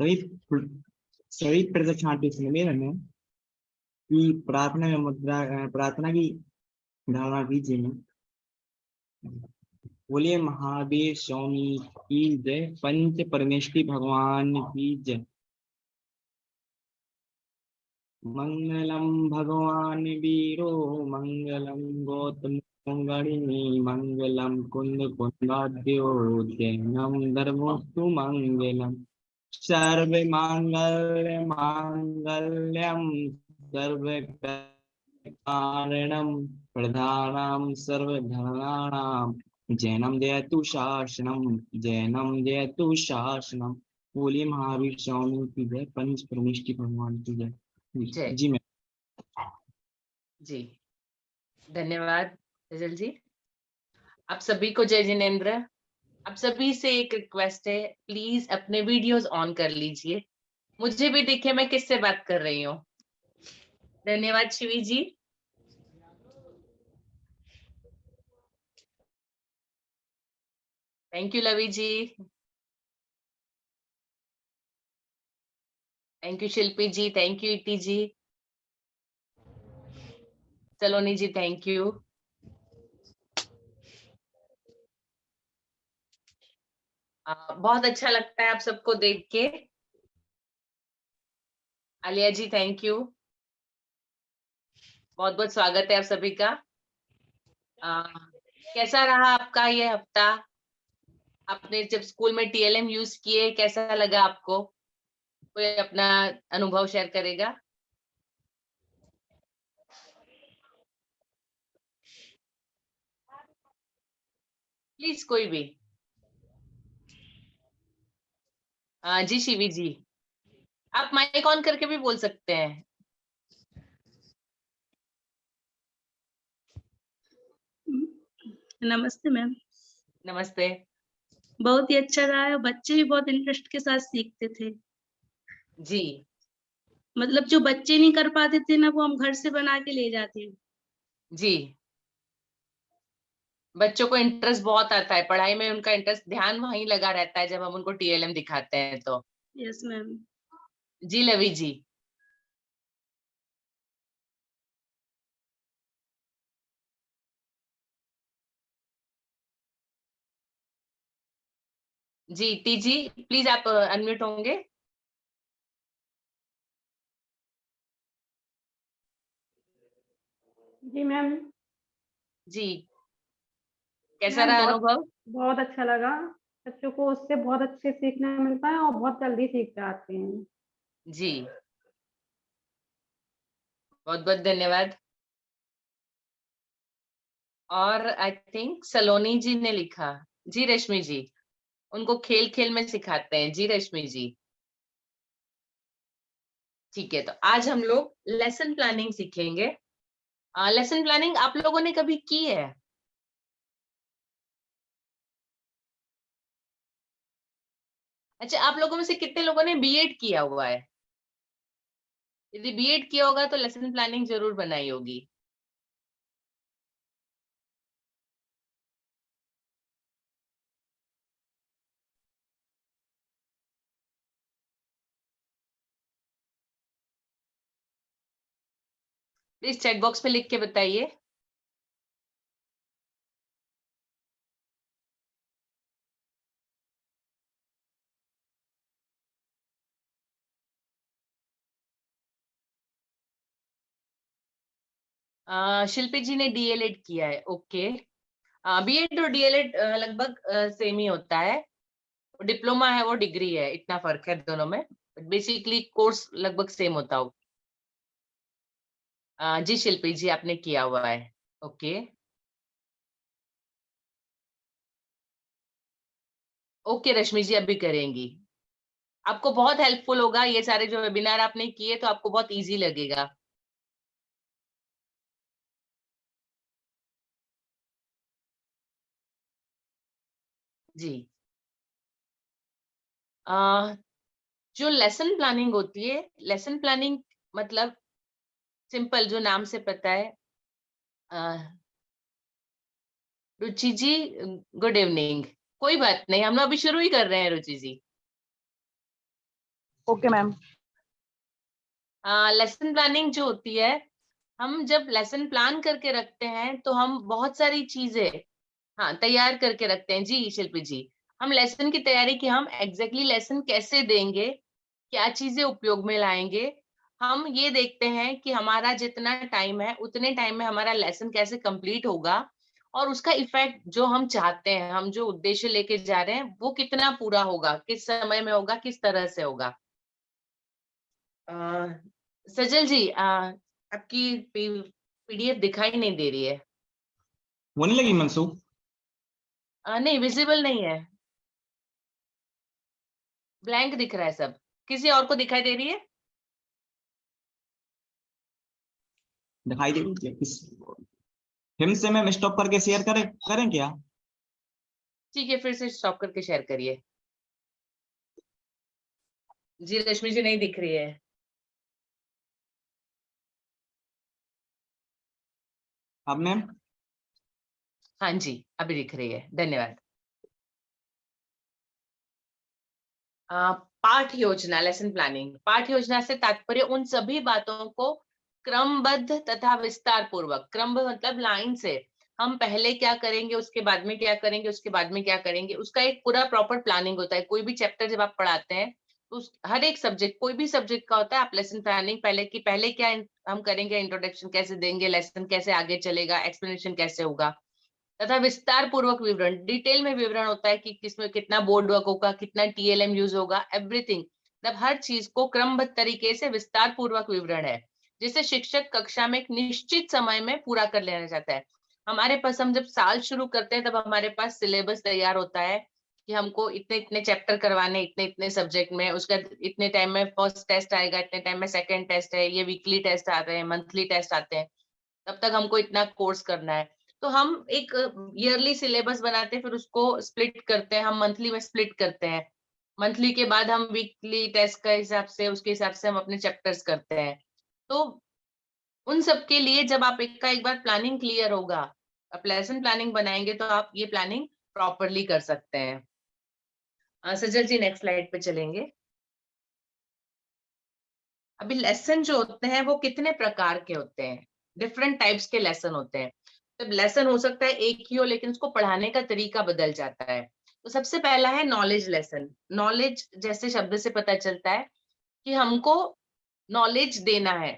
सभी सभी प्रशिक्षणार्थी सुनमेल में की प्रार्थना में मुद्रा प्रार्थना की धारणा कीजिए। बोलिए महावीर स्वामी की जय, पंच परमेष्टि भगवान की जय। मंगलम भगवान वीरो मंगलम गौतम गणिनी मंगलम कुंद कुंदाद्यो जैनम धर्मोस्तु मंगलम सर्व मांगल्य मांगल्यम सर्व कारणम प्रधानाम सर्वधनानाम जैनम जयतु शासनम जैनम जयतु शासनम। बोलिए महावीर स्वामी की जय, पंच परमेष्टि भगवान की जय। जय। जी मैम। जी धन्यवाद रजल जी। आप सभी को जय जिनेंद्र। आप सभी से एक रिक्वेस्ट है, प्लीज अपने वीडियोस ऑन कर लीजिए, मुझे भी दिखे मैं किससे बात कर रही हूँ। धन्यवाद Shivi ji. Thank you Lavi ji. Thank you Shilpi ji. Thank you Iti ji. Saloni ji thank you. बहुत अच्छा लगता है आप सबको देख के। आलिया जी थैंक यू। बहुत बहुत स्वागत है आप सभी का। कैसा रहा आपका ये हफ्ता? आपने जब स्कूल में टीएलएम यूज किए, कैसा लगा आपको? कोई अपना अनुभव शेयर करेगा? प्लीज कोई भी। जी शिवी जी, आप माइक ऑन करके भी बोल सकते हैं। नमस्ते मैम। नमस्ते। बहुत ही अच्छा रहा है, बच्चे भी बहुत इंटरेस्ट के साथ सीखते थे। जी मतलब जो बच्चे नहीं कर पाते थे ना, वो हम घर से बना के ले जाते हैं। जी, बच्चों को इंटरेस्ट बहुत आता है पढ़ाई में, उनका इंटरेस्ट ध्यान वहीं लगा रहता है जब हम उनको टीएलएम दिखाते हैं तो। Yes ma'am. जी लवी जी। जी टी जी प्लीज आप अनम्यूट होंगे। जी मैम। जी कैसा मैम रहा बहुत अनुभव? बहुत अच्छा लगा। बच्चों को उससे बहुत अच्छे सीखने मिलता है और बहुत जल्दी सीख जाते हैं। जी बहुत बहुत धन्यवाद। और आई थिंक सलोनी जी ने लिखा। जी रश्मि जी, उनको खेल खेल में सिखाते हैं। जी रश्मि जी ठीक है, तो आज हम लोग लेसन प्लानिंग सीखेंगे। लेसन प्लानिंग आप लोगों ने कभी की है? अच्छा, आप लोगों में से कितने लोगों ने बीएड किया हुआ है? यदि बीएड किया होगा तो लेसन प्लानिंग जरूर बनाई होगी। प्लीज चैट बॉक्स में लिख के बताइए। शिल्पी जी ने डीएलएड किया है, ओके। बीएड और डीएलएड लगभग सेम ही होता है। डिप्लोमा है वो डिग्री है, इतना फर्क है दोनों में, बेसिकली कोर्स लगभग सेम होता हो। जी शिल्पी जी आपने किया हुआ है, ओके। ओके रश्मि जी अभी करेंगी। आपको बहुत हेल्पफुल होगा ये सारे जो वेबिनार आपने किए, तो आपको बहुत इजी लगेगा। जी जो लेसन प्लानिंग होती है, लेसन प्लानिंग मतलब सिंपल, जो नाम से पता है। रुचि जी गुड इवनिंग। कोई बात नहीं, हम लोग अभी शुरू ही कर रहे हैं Ruchi ji. Okay ma'am. Lesson planning जो होती है, हम जब लेसन प्लान करके रखते हैं तो हम बहुत सारी चीजें तैयार करके रखते हैं। जी शिल्पी जी, हम लेसन की तैयारी की, हम एग्जैक्टली लेसन कैसे देंगे, क्या चीजें उपयोग में लाएंगे, हम ये देखते हैं कि हमारा जितना टाइम है उतने टाइम में हमारा लेसन कैसे कंप्लीट होगा, और उसका इफेक्ट जो हम चाहते हैं, हम जो उद्देश्य लेके जा रहे हैं वो कितना पूरा होगा, किस समय में होगा, किस तरह से होगा। सजल जी, आपकी पीडीएफ दिखाई नहीं दे रही है। होने लगी मनसुख? नहीं, विजिबल नहीं है, ब्लैंक दिख रहा है सब। किसी और को दिखाई दे रही है? दिखाई दे रही है किस? फिर से मैम स्टॉप करके शेयर करें क्या? ठीक है, फिर से स्टॉप करके शेयर करिए। जी रश्मि जी, नहीं दिख रही है। अब मैम? हाँ जी, अभी दिख रही है, धन्यवाद। पाठ योजना, लेसन प्लानिंग। पाठ योजना से तात्पर्य उन सभी बातों को क्रमबद्ध तथा विस्तार पूर्वक, क्रम मतलब लाइन से, हम पहले क्या करेंगे, उसके बाद में क्या करेंगे, उसके बाद में क्या करेंगे, उसका एक पूरा प्रॉपर प्लानिंग होता है। कोई भी चैप्टर जब आप पढ़ाते हैं तो हर एक सब्जेक्ट, कोई भी सब्जेक्ट का होता है, आप लेसन प्लानिंग पहले क्या हम करेंगे, इंट्रोडक्शन कैसे देंगे, लेसन कैसे आगे चलेगा, एक्सप्लेनेशन कैसे होगा, तथा विस्तार पूर्वक विवरण, डिटेल में विवरण होता है कि किसमें कितना बोर्ड वर्क होगा, कितना टीएलएम यूज होगा, एवरीथिंग, मतलब हर चीज को क्रमबद्ध तरीके से विस्तार पूर्वक विवरण है, जिसे शिक्षक कक्षा में एक निश्चित समय में पूरा कर लेना चाहता है। हमारे पास, हम जब साल शुरू करते हैं तब हमारे पास सिलेबस तैयार होता है कि हमको इतने इतने चैप्टर करवाने, इतने इतने सब्जेक्ट में, उसका इतने टाइम में फर्स्ट टेस्ट आएगा, इतने टाइम में सेकंड टेस्ट है, ये वीकली टेस्ट आते हैं, मंथली टेस्ट आते हैं, तब तक हमको इतना कोर्स करना है। तो हम एक ईयरली सिलेबस बनाते हैं, फिर उसको स्प्लिट करते हैं, हम मंथली में स्प्लिट करते हैं, मंथली के बाद हम वीकली टेस्ट का हिसाब से, उसके हिसाब से हम अपने चैप्टर्स करते हैं। तो उन सब के लिए जब आप एक बार प्लानिंग क्लियर होगा, आप लेसन प्लानिंग बनाएंगे तो आप ये प्लानिंग प्रॉपरली कर सकते हैं। सजल जी, नेक्स्ट स्लाइड पे चलेंगे। अभी लेसन जो होते हैं वो कितने प्रकार के होते हैं, डिफरेंट टाइप्स के लेसन होते हैं। तो लेसन हो सकता है एक ही हो, लेकिन उसको पढ़ाने का तरीका बदल जाता है। तो सबसे पहला है नॉलेज लेसन। नॉलेज जैसे शब्द से पता चलता है कि हमको नॉलेज देना है।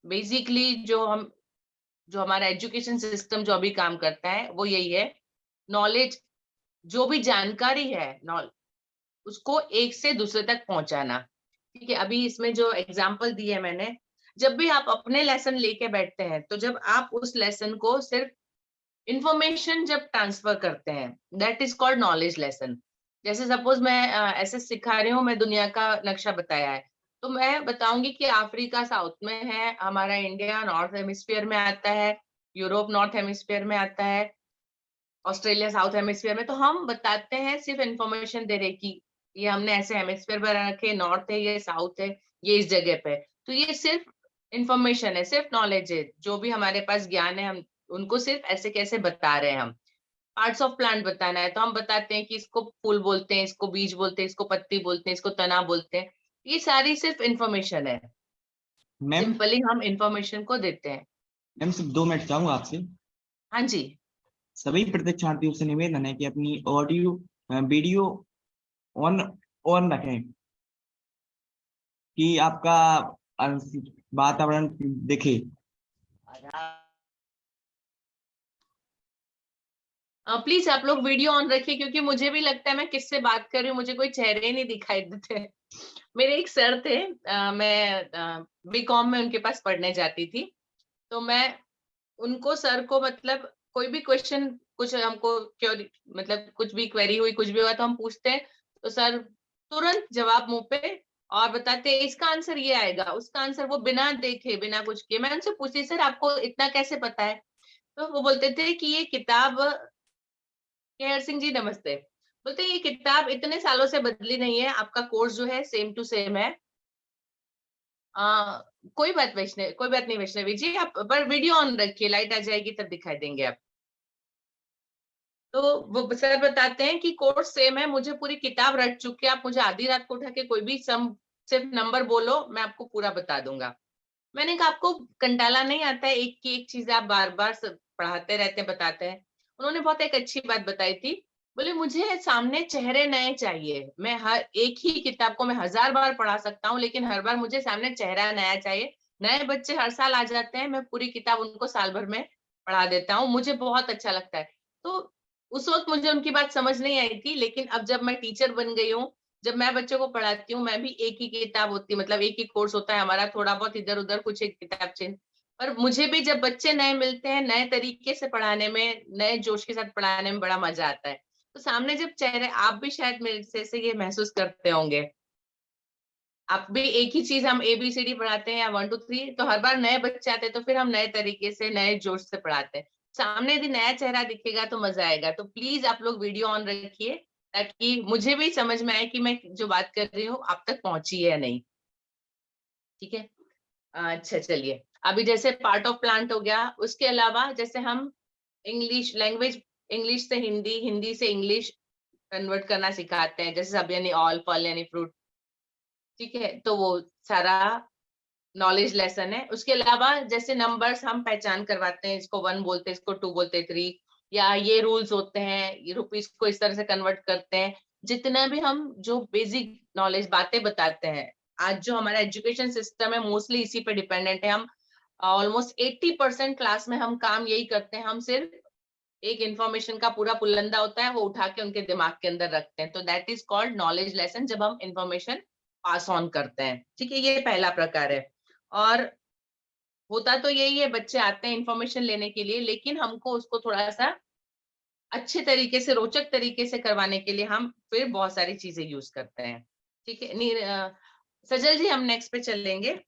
बेसिकली जो हमारा एजुकेशन सिस्टम जो अभी काम करता है वो यही है, नॉलेज, जो भी जानकारी है उसको एक से दूसरे तक पहुंचाना। ठीक है, अभी इसमें जो एग्जाम्पल दिए मैंने, जब भी आप अपने लेसन लेके बैठते हैं तो जब आप उस लेसन को सिर्फ इंफॉर्मेशन जब ट्रांसफर करते हैं, that is called knowledge lesson. जैसे सपोज मैं ऐसे सिखा रही हूँ, मैं दुनिया का नक्शा बताया है, तो मैं बताऊंगी कि अफ्रीका साउथ में है, हमारा इंडिया नॉर्थ हेमिस्फीयर में आता है, यूरोप नॉर्थ हेमिस्फीयर में आता है, ऑस्ट्रेलिया साउथ हेमिस्फीयर में। तो हम बताते हैं, सिर्फ इंफॉर्मेशन दे रहे कि ये हमने ऐसे हेमिस्फीयर बना रखे, नॉर्थ है, ये साउथ है, ये इस जगह पे। तो ये सिर्फ इंफॉर्मेशन है, सिर्फ नॉलेज है, जो भी हमारे पास ज्ञान है हम उनको सिर्फ ऐसे कैसे बता रहे हैं। हम पार्ट्स ऑफ प्लांट बताना है तो हम बताते हैं कि इसको फूल बोलते हैं, इसको बीज बोलते हैं, इसको पत्ती बोलते हैं, इसको तना बोलते हैं। ये सारी सिर्फ इंफॉर्मेशन है, मैम सिंपली हम इंफॉर्मेशन को देते हैं। मैम सिर्फ 2 मिनट चाहूंगा आपसे। हाँ जी। सभी प्रशिक्षार्थियों से निवेदन है कि अपनी ऑडियो वीडियो ऑन ऑन रखें कि आपका वातावरण दिखे। प्लीज आप लोग वीडियो ऑन रखिए, क्योंकि मुझे भी लगता है मैं किससे बात कर रही हूँ, मुझे कोई चेहरे नहीं दिखाई देते। मेरे एक सर थे, मैं बीकॉम में उनके पास पढ़ने जाती थी, तो मैं उनको, सर को, मतलब कोई भी क्वेश्चन, कुछ हमको मतलब कुछ भी क्वेरी हुई, कुछ भी हुआ तो हम पूछते हैं, तो सर तुरंत जवाब मुंह पे, और बताते हैं इसका आंसर ये आएगा, उसका आंसर, वो बिना देखे बिना कुछ किए। मैं उनसे पूछती, सर आपको इतना कैसे पता है? तो वो बोलते थे कि ये किताब, केहर सिंह जी नमस्ते, बोलते ये किताब इतने सालों से बदली नहीं है, आपका कोर्स जो है सेम टू सेम है। कोई बात कोई बात नहीं वैष्णवी जी, आप पर वीडियो ऑन रखिए, लाइट आ जाएगी तब दिखाई देंगे आप। तो वो सर बताते हैं कि कोर्स सेम है, मुझे पूरी किताब रट चुके, आप मुझे आधी रात को उठा के कोई भी सम सिर्फ नंबर बोलो, मैं आपको पूरा बता दूंगा। मैंने कहा आपको कंटाला नहीं आता है, एक की एक चीज आप बार बार पढ़ाते रहते हैं, बताते हैं। उन्होंने बहुत एक अच्छी बात बताई थी, बोले मुझे सामने चेहरे नए चाहिए। मैं हर एक ही किताब को मैं 1000 बार पढ़ा सकता हूँ, लेकिन हर बार मुझे सामने चेहरा नया चाहिए। नए बच्चे हर साल आ जाते हैं, मैं पूरी किताब उनको साल भर में पढ़ा देता हूँ, मुझे बहुत अच्छा लगता है। तो उस वक्त मुझे उनकी बात समझ नहीं आई थी, लेकिन अब जब मैं टीचर बन गई हूँ, जब मैं बच्चों को पढ़ाती हूँ, मैं भी एक ही किताब होती, मतलब एक ही कोर्स होता है हमारा, थोड़ा बहुत इधर उधर कुछ एक किताब चेंज। पर मुझे भी जब बच्चे नए मिलते हैं, नए तरीके से पढ़ाने में, नए जोश के साथ पढ़ाने में बड़ा मजा आता है। तो सामने जब चेहरे, आप भी शायद मेरे से ये महसूस करते होंगे, आप भी एक ही चीज हम ABCD पढ़ाते हैं या 1 2 3, तो हर बार नए बच्चे आते हैं, तो फिर हम नए तरीके से, नए जोश से पढ़ाते हैं। सामने यदि नया चेहरा दिखेगा तो मजा आएगा। तो प्लीज आप लोग वीडियो ऑन रखिए, ताकि मुझे भी समझ में आए कि मैं जो बात कर रही हूँ आप तक पहुंची है या नहीं। ठीक है, अच्छा चलिए। अभी जैसे पार्ट ऑफ प्लांट हो गया, उसके अलावा जैसे हम इंग्लिश लैंग्वेज, इंग्लिश से हिंदी, हिंदी से इंग्लिश कन्वर्ट करना सिखाते हैं, जैसे सब यानी ऑल, फल यानी फ्रूट। ठीक है, तो वो सारा नॉलेज लेसन है। उसके अलावा जैसे नंबर्स हम पहचान करवाते हैं, इसको 1 बोलते हैं, इसको 2 बोलते हैं, 3, या ये रूल्स होते हैं, ये रुपीस को इस तरह से कन्वर्ट करते हैं। जितना भी हम जो बेसिक नॉलेज बातें बताते हैं, आज जो हमारा एजुकेशन सिस्टम है मोस्टली इसी पे डिपेंडेंट है। हम ऑलमोस्ट 80% क्लास में हम काम यही करते हैं, हम सिर्फ एक इंफॉर्मेशन का पूरा पुलंदा होता है, वो उठा के उनके दिमाग के अंदर रखते हैं। तो that is called knowledge lesson, जब हम इंफॉर्मेशन पास ऑन करते हैं। ठीक है, ये पहला प्रकार है। और होता तो यही है, बच्चे आते हैं इंफॉर्मेशन लेने के लिए, लेकिन हमको उसको थोड़ा सा अच्छे तरीके से, रोचक तरीके से करवाने के लिए हम फिर बहुत सारी चीजें यूज करते हैं। ठीक है, सजल जी, हम नेक्स्ट पे चलेंगे।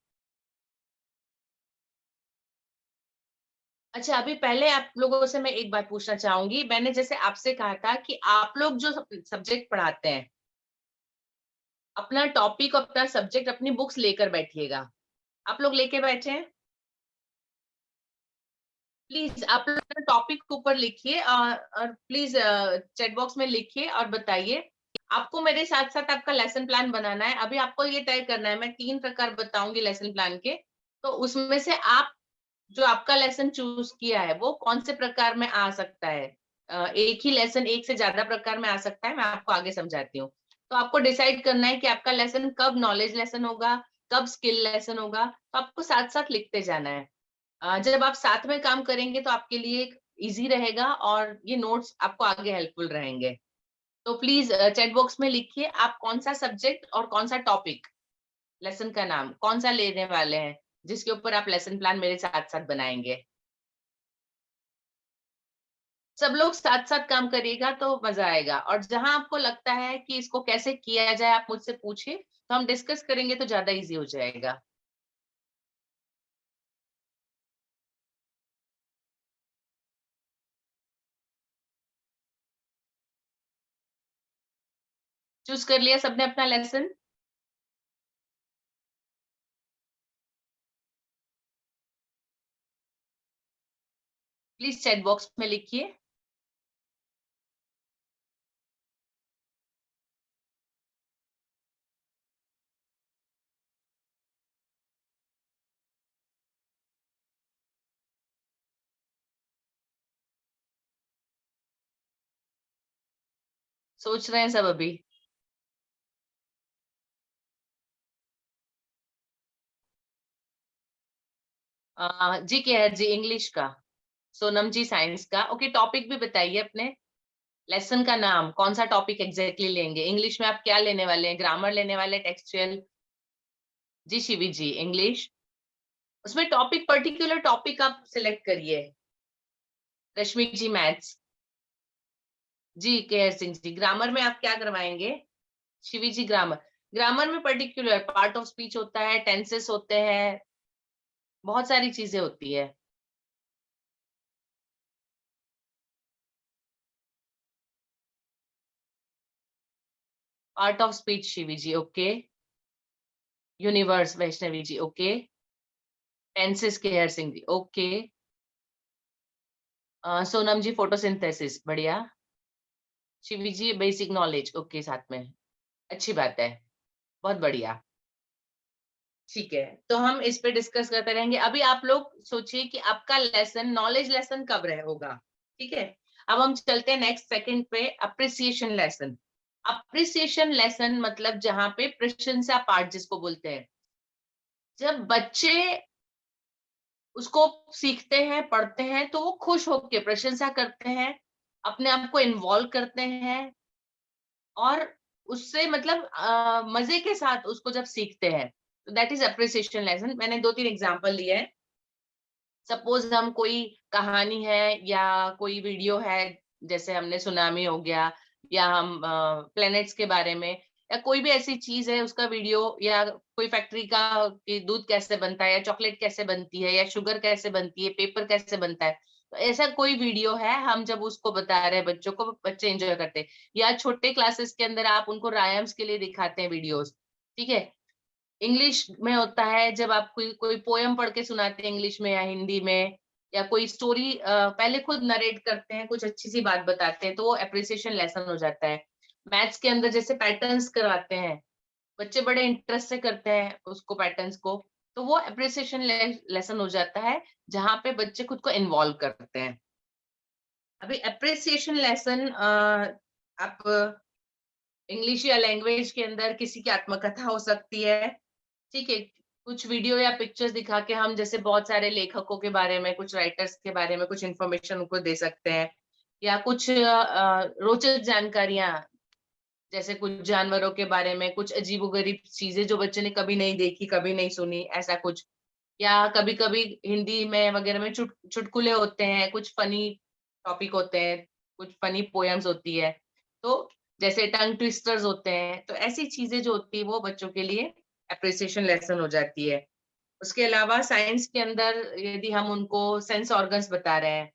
अच्छा, अभी पहले आप लोगों से मैं एक बात पूछना चाहूंगी। मैंने जैसे आपसे कहा था कि आप लोग जो सब्जेक्ट पढ़ाते हैं, अपना टॉपिक, अपना सब्जेक्ट, अपनी बुक्स लेकर बैठिएगा। आप लोग लेके बैठे हैं? प्लीज आप लोग टॉपिक के ऊपर लिखिए, और प्लीज चैट बॉक्स में लिखिए और बताइए। आपको मेरे साथ साथ आपका लेसन प्लान बनाना है। अभी आपको ये तय करना है, मैं 3 प्रकार बताऊंगी लेसन प्लान के, तो उसमें से आप जो आपका लेसन चूज किया है वो कौन से प्रकार में आ सकता है। एक ही लेसन एक से ज्यादा प्रकार में आ सकता है, मैं आपको आगे समझाती हूँ। तो आपको डिसाइड करना है कि आपका लेसन कब नॉलेज लेसन होगा, कब स्किल लेसन होगा, तो आपको साथ साथ लिखते जाना है। जब आप साथ में काम करेंगे तो आपके लिए इजी रहेगा, और ये नोट्स आपको आगे हेल्पफुल रहेंगे। तो प्लीज चैट बॉक्स में लिखिए आप कौन सा सब्जेक्ट और कौन सा टॉपिक, लेसन का नाम कौन सा लेने वाले हैं, जिसके ऊपर आप लेसन प्लान मेरे साथ साथ बनाएंगे। सब लोग साथ साथ काम करिएगा तो मजा आएगा। और जहां आपको लगता है कि इसको कैसे किया जाए, आप मुझसे पूछिए, तो हम डिस्कस करेंगे तो ज्यादा इजी हो जाएगा। चूज कर लिया सबने अपना लेसन? प्लीज चैट बॉक्स में लिखिए। सोच रहे हैं सब अभी? जी केहर जी इंग्लिश का, सोनम जी साइंस का। ओके, टॉपिक भी बताइए अपने। लेसन का नाम, कौन सा टॉपिक एग्जैक्टली लेंगे? इंग्लिश में आप क्या लेने वाले हैं? ग्रामर लेने वाले, टेक्सचुअल? जी शिवी जी इंग्लिश, उसमें टॉपिक, पर्टिकुलर टॉपिक आप सिलेक्ट करिए। रश्मि जी मैथ्स। जी केहर सिंह जी ग्रामर में आप क्या करवाएंगे? शिवी जी ग्रामर, ग्रामर में पर्टिकुलर पार्ट ऑफ स्पीच होता है, टेंसेस होते हैं, बहुत सारी चीजें होती है। Part of speech Shivi ji, okay. Universe Vaishnavi ji, okay. Tenses Kehar Singh ji, okay. Sonam ji photosynthesis, बढ़िया। Shivi ji basic knowledge, okay साथ में, अच्छी बात है, बहुत बढ़िया। ठीक है, तो हम इस पे डिस्कस करते रहेंगे। अभी आप लोग सोचिए कि आपका लेसन, नॉलेज लेसन कब रहे होगा, ठीक है। अब हम चलते हैं नेक्स्ट सेकंड पे, अप्रिसिएशन लेसन। अप्रिसिएशन लेसन मतलब जहां पे प्रशंसा पाठ जिसको बोलते हैं, जब बच्चे उसको सीखते हैं, पढ़ते हैं, तो वो खुश होकर प्रशंसा करते हैं, अपने आप को इन्वॉल्व करते हैं, और उससे मतलब मजे के साथ उसको जब सीखते हैं, तो दैट इज अप्रिसिएशन लेसन। मैंने 2-3 एग्जांपल लिए हैं। सपोज हम कोई कहानी है या कोई वीडियो है, जैसे हमने सुनामी हो गया, या हम प्लैनेट्स के बारे में, या कोई भी ऐसी चीज है उसका वीडियो, या कोई फैक्ट्री का कि दूध कैसे बनता है, या चॉकलेट कैसे बनती है, या शुगर कैसे बनती है, पेपर कैसे बनता है, तो ऐसा कोई वीडियो है, हम जब उसको बता रहे हैं बच्चों को, बच्चे एंजॉय करते हैं। या छोटे क्लासेस के अंदर आप उनको रायम्स के लिए दिखाते हैं वीडियोस, ठीक है। इंग्लिश में होता है जब आप कोई कोई पोयम पढ़ के सुनाते हैं इंग्लिश में या हिंदी में, या कोई स्टोरी पहले खुद नरेट करते हैं, कुछ अच्छी सी बात बताते हैं, तो वो एप्रिसिएशन लेसन हो जाता है। मैथ्स के अंदर जैसे पैटर्न्स करवाते हैं, बच्चे बड़े इंटरेस्ट से करते हैं उसको, पैटर्न्स को, तो वो एप्रिसिएशन लेसन हो जाता है, जहां पे बच्चे खुद को इन्वॉल्व करते हैं। अभी एप्रिसिएशन लेसन आप इंग्लिश या लैंग्वेज के अंदर किसी की आत्मकथा हो सकती है, ठीक है। कुछ वीडियो या पिक्चर्स दिखा के हम जैसे बहुत सारे लेखकों के बारे में, कुछ राइटर्स के बारे में कुछ इन्फॉर्मेशन उनको दे सकते हैं, या कुछ रोचक जानकारियां, जैसे कुछ जानवरों के बारे में, कुछ अजीबोगरीब चीजें जो बच्चे ने कभी नहीं देखी, कभी नहीं सुनी, ऐसा कुछ। या कभी कभी हिंदी में वगैरह में चुटकुले होते हैं, कुछ फनी टॉपिक होते हैं, कुछ फनी पोएम्स होती है, तो जैसे टंग ट्विस्टर्स होते हैं, तो ऐसी चीजें जो होती है वो बच्चों के लिए एप्रिसिएशन लेसन हो जाती है। उसके अलावा साइंस के अंदर यदि हम उनको सेंस ऑर्गन्स बता रहे हैं,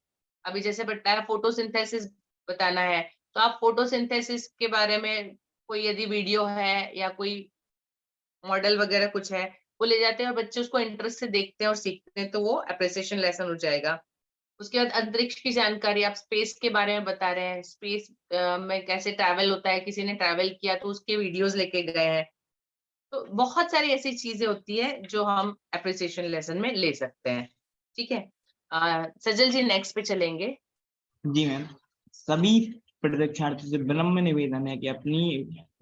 अभी जैसे बताया फोटोसिंथेसिस बताना है, तो आप फोटोसिंथेसिस के बारे में कोई यदि वीडियो है या कोई मॉडल वगैरह कुछ है, वो ले जाते हैं और बच्चे उसको इंटरेस्ट से देखते हैं और सीखते हैं, तो वो एप्रिसिएशन लेसन हो जाएगा। उसके बाद अंतरिक्ष की जानकारी, आप स्पेस के बारे में बता रहे हैं, स्पेस में कैसे ट्रैवल होता है, किसी ने ट्रैवल किया तो उसके वीडियोस लेके गए हैं, तो बहुत सारी ऐसी चीजें होती है जो हम एप्रिसिएशन लेसन में ले सकते हैं, ठीक है। सजल जी नेक्स्ट पे चलेंगे। जी मैम, सभी परीक्षार्थियों से विनम्र निवेदन है कि अपनी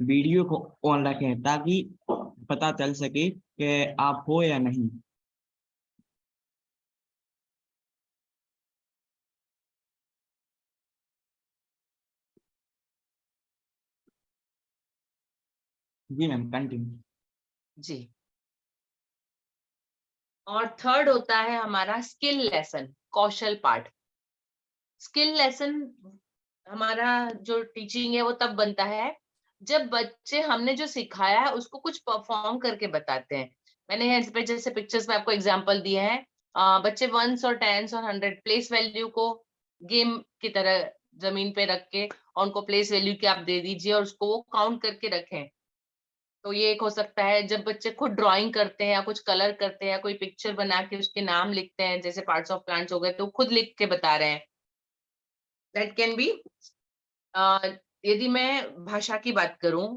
वीडियो को ऑन रखें ताकि पता चल सके कि आप हो या नहीं। जी मैम, कंटिन्यू। जी, और थर्ड होता है हमारा स्किल लेसन, कौशल पाठ। स्किल लेसन हमारा जो टीचिंग है वो तब बनता है जब बच्चे हमने जो सिखाया है उसको कुछ परफॉर्म करके बताते हैं। मैंने यहाँ इस पे जैसे पिक्चर्स में आपको एग्जांपल दिए हैं, बच्चे वंस और टेंस और 100 प्लेस वैल्यू को गेम की तरह जमीन पे रख के, और उनको प्लेस वैल्यू की आप दे दीजिए और उसको वो काउंट करके रखें। तो ये एक हो सकता है जब बच्चे खुद ड्राइंग करते हैं या कुछ कलर करते हैं या कोई पिक्चर बना के उसके नाम लिखते हैं, जैसे पार्ट्स ऑफ प्लांट्स हो गए, तो खुद लिख के बता रहे हैं, दैट कैन बी। यदि मैं भाषा की बात करूं,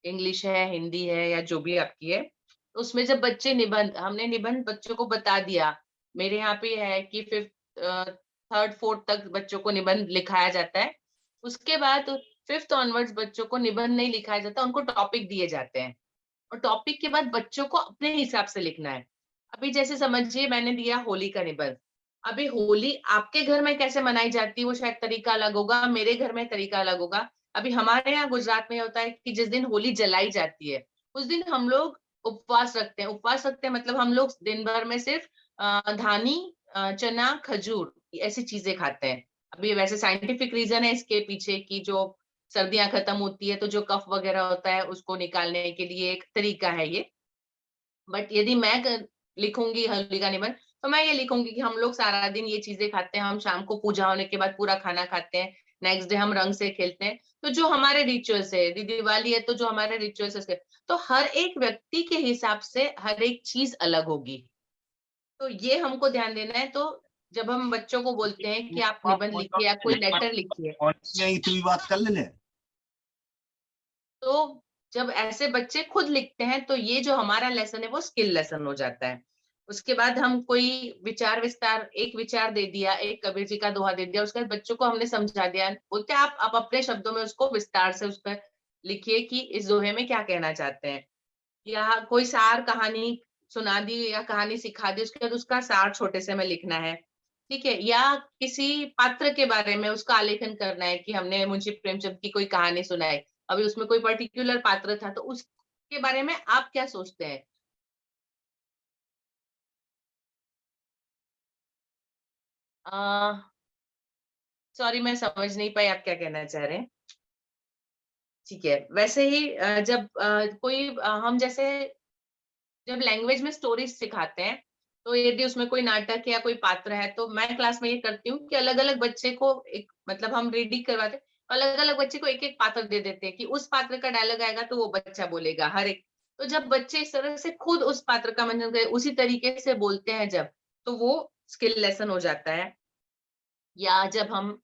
इंग्लिश है, हिंदी है, या जो भी आपकी है, तो उसमें जब बच्चे निबंध, हमने निबंध बच्चों को बता दिया, मेरे यहाँ पे है कि 5th 3rd 4th तक बच्चों को निबंध लिखाया जाता है। उसके बाद 5th ऑनवर्ड्स बच्चों को निबंध नहीं लिखाया जाता, उनको टॉपिक दिए जाते हैं, और टॉपिक के बाद बच्चों को अपने हिसाब से लिखना है। अभी जैसे समझिए मैंने दिया होली का निबंध, अभी होली आपके घर में कैसे मनाई जाती है वो शायद तरीका अलग होगा, मेरे घर में तरीका अलग होगा। अभी हमारे यहाँ गुजरात में होता है कि जिस दिन होली जलाई जाती है उस दिन हम लोग उपवास रखते हैं। उपवास रखते हैं मतलब हम लोग दिन भर में सिर्फ धानी, चना, खजूर ऐसी चीजें खाते हैं। अभी वैसे साइंटिफिक रीजन है इसके पीछे की, जो सर्दियां खत्म होती है तो जो कफ वगैरह होता है उसको निकालने के लिए एक तरीका है ये। बट यदि मैं लिखूंगी होली का निबंध, तो मैं ये लिखूंगी कि हम लोग सारा दिन ये चीजें खाते हैं, हम शाम को पूजा होने के बाद पूरा खाना खाते हैं, नेक्स्ट डे हम रंग से खेलते हैं, तो जो हमारे रिचुअल्स है, यदि दिवाली है तो जो हमारे रिचुअल्स है, तो हर एक व्यक्ति के हिसाब से हर एक चीज अलग होगी, तो ये हमको ध्यान देना है। तो जब हम बच्चों को बोलते हैं कि आप निबंध लिखिए या कोई लेटर लिखिए, यही तो बात कर लेने। तो जब ऐसे बच्चे खुद लिखते हैं तो ये जो हमारा लेसन है वो स्किल लेसन हो जाता है। उसके बाद हम कोई विचार विस्तार, एक विचार दे दिया, एक कबीर जी का दोहा दे दिया, उसके बाद बच्चों को हमने समझा दिया, बोलते हैं आप अपने शब्दों में उसको विस्तार से उस पर लिखिए कि इस दोहे में क्या कहना चाहते हैं, या कोई सार कहानी सुना दी या कहानी सिखा दी, उसके बाद उसका सार छोटे से में लिखना है, ठीक है, या किसी पात्र के बारे में उसका आलेखन करना है कि हमने मुंशी प्रेमचंद की कोई कहानी सुनाई, अभी उसमें कोई पर्टिकुलर पात्र था तो उसके बारे में आप क्या सोचते हैं। सॉरी मैं समझ नहीं पाई आप क्या कहना चाह रहे हैं। ठीक है, वैसे ही जब कोई हम जैसे जब लैंग्वेज में स्टोरीज सिखाते हैं, तो यदि उसमें कोई नाटक या कोई पात्र है, तो मैं क्लास में ये करती हूँ कि अलग-अलग बच्चे को एक मतलब हम रीडिंग करवाते हैं, अलग-अलग बच्चे को एक-एक पात्र दे देते हैं कि उस पात्र का डायलॉग आएगा तो वो बच्चा बोलेगा हर एक। तो जब बच्चे इस तरह से खुद उस पात्र का मनन करें, उसी तरीके से बोलते हैं जब, तो वो स्किल लेसन हो जाता है। या जब हम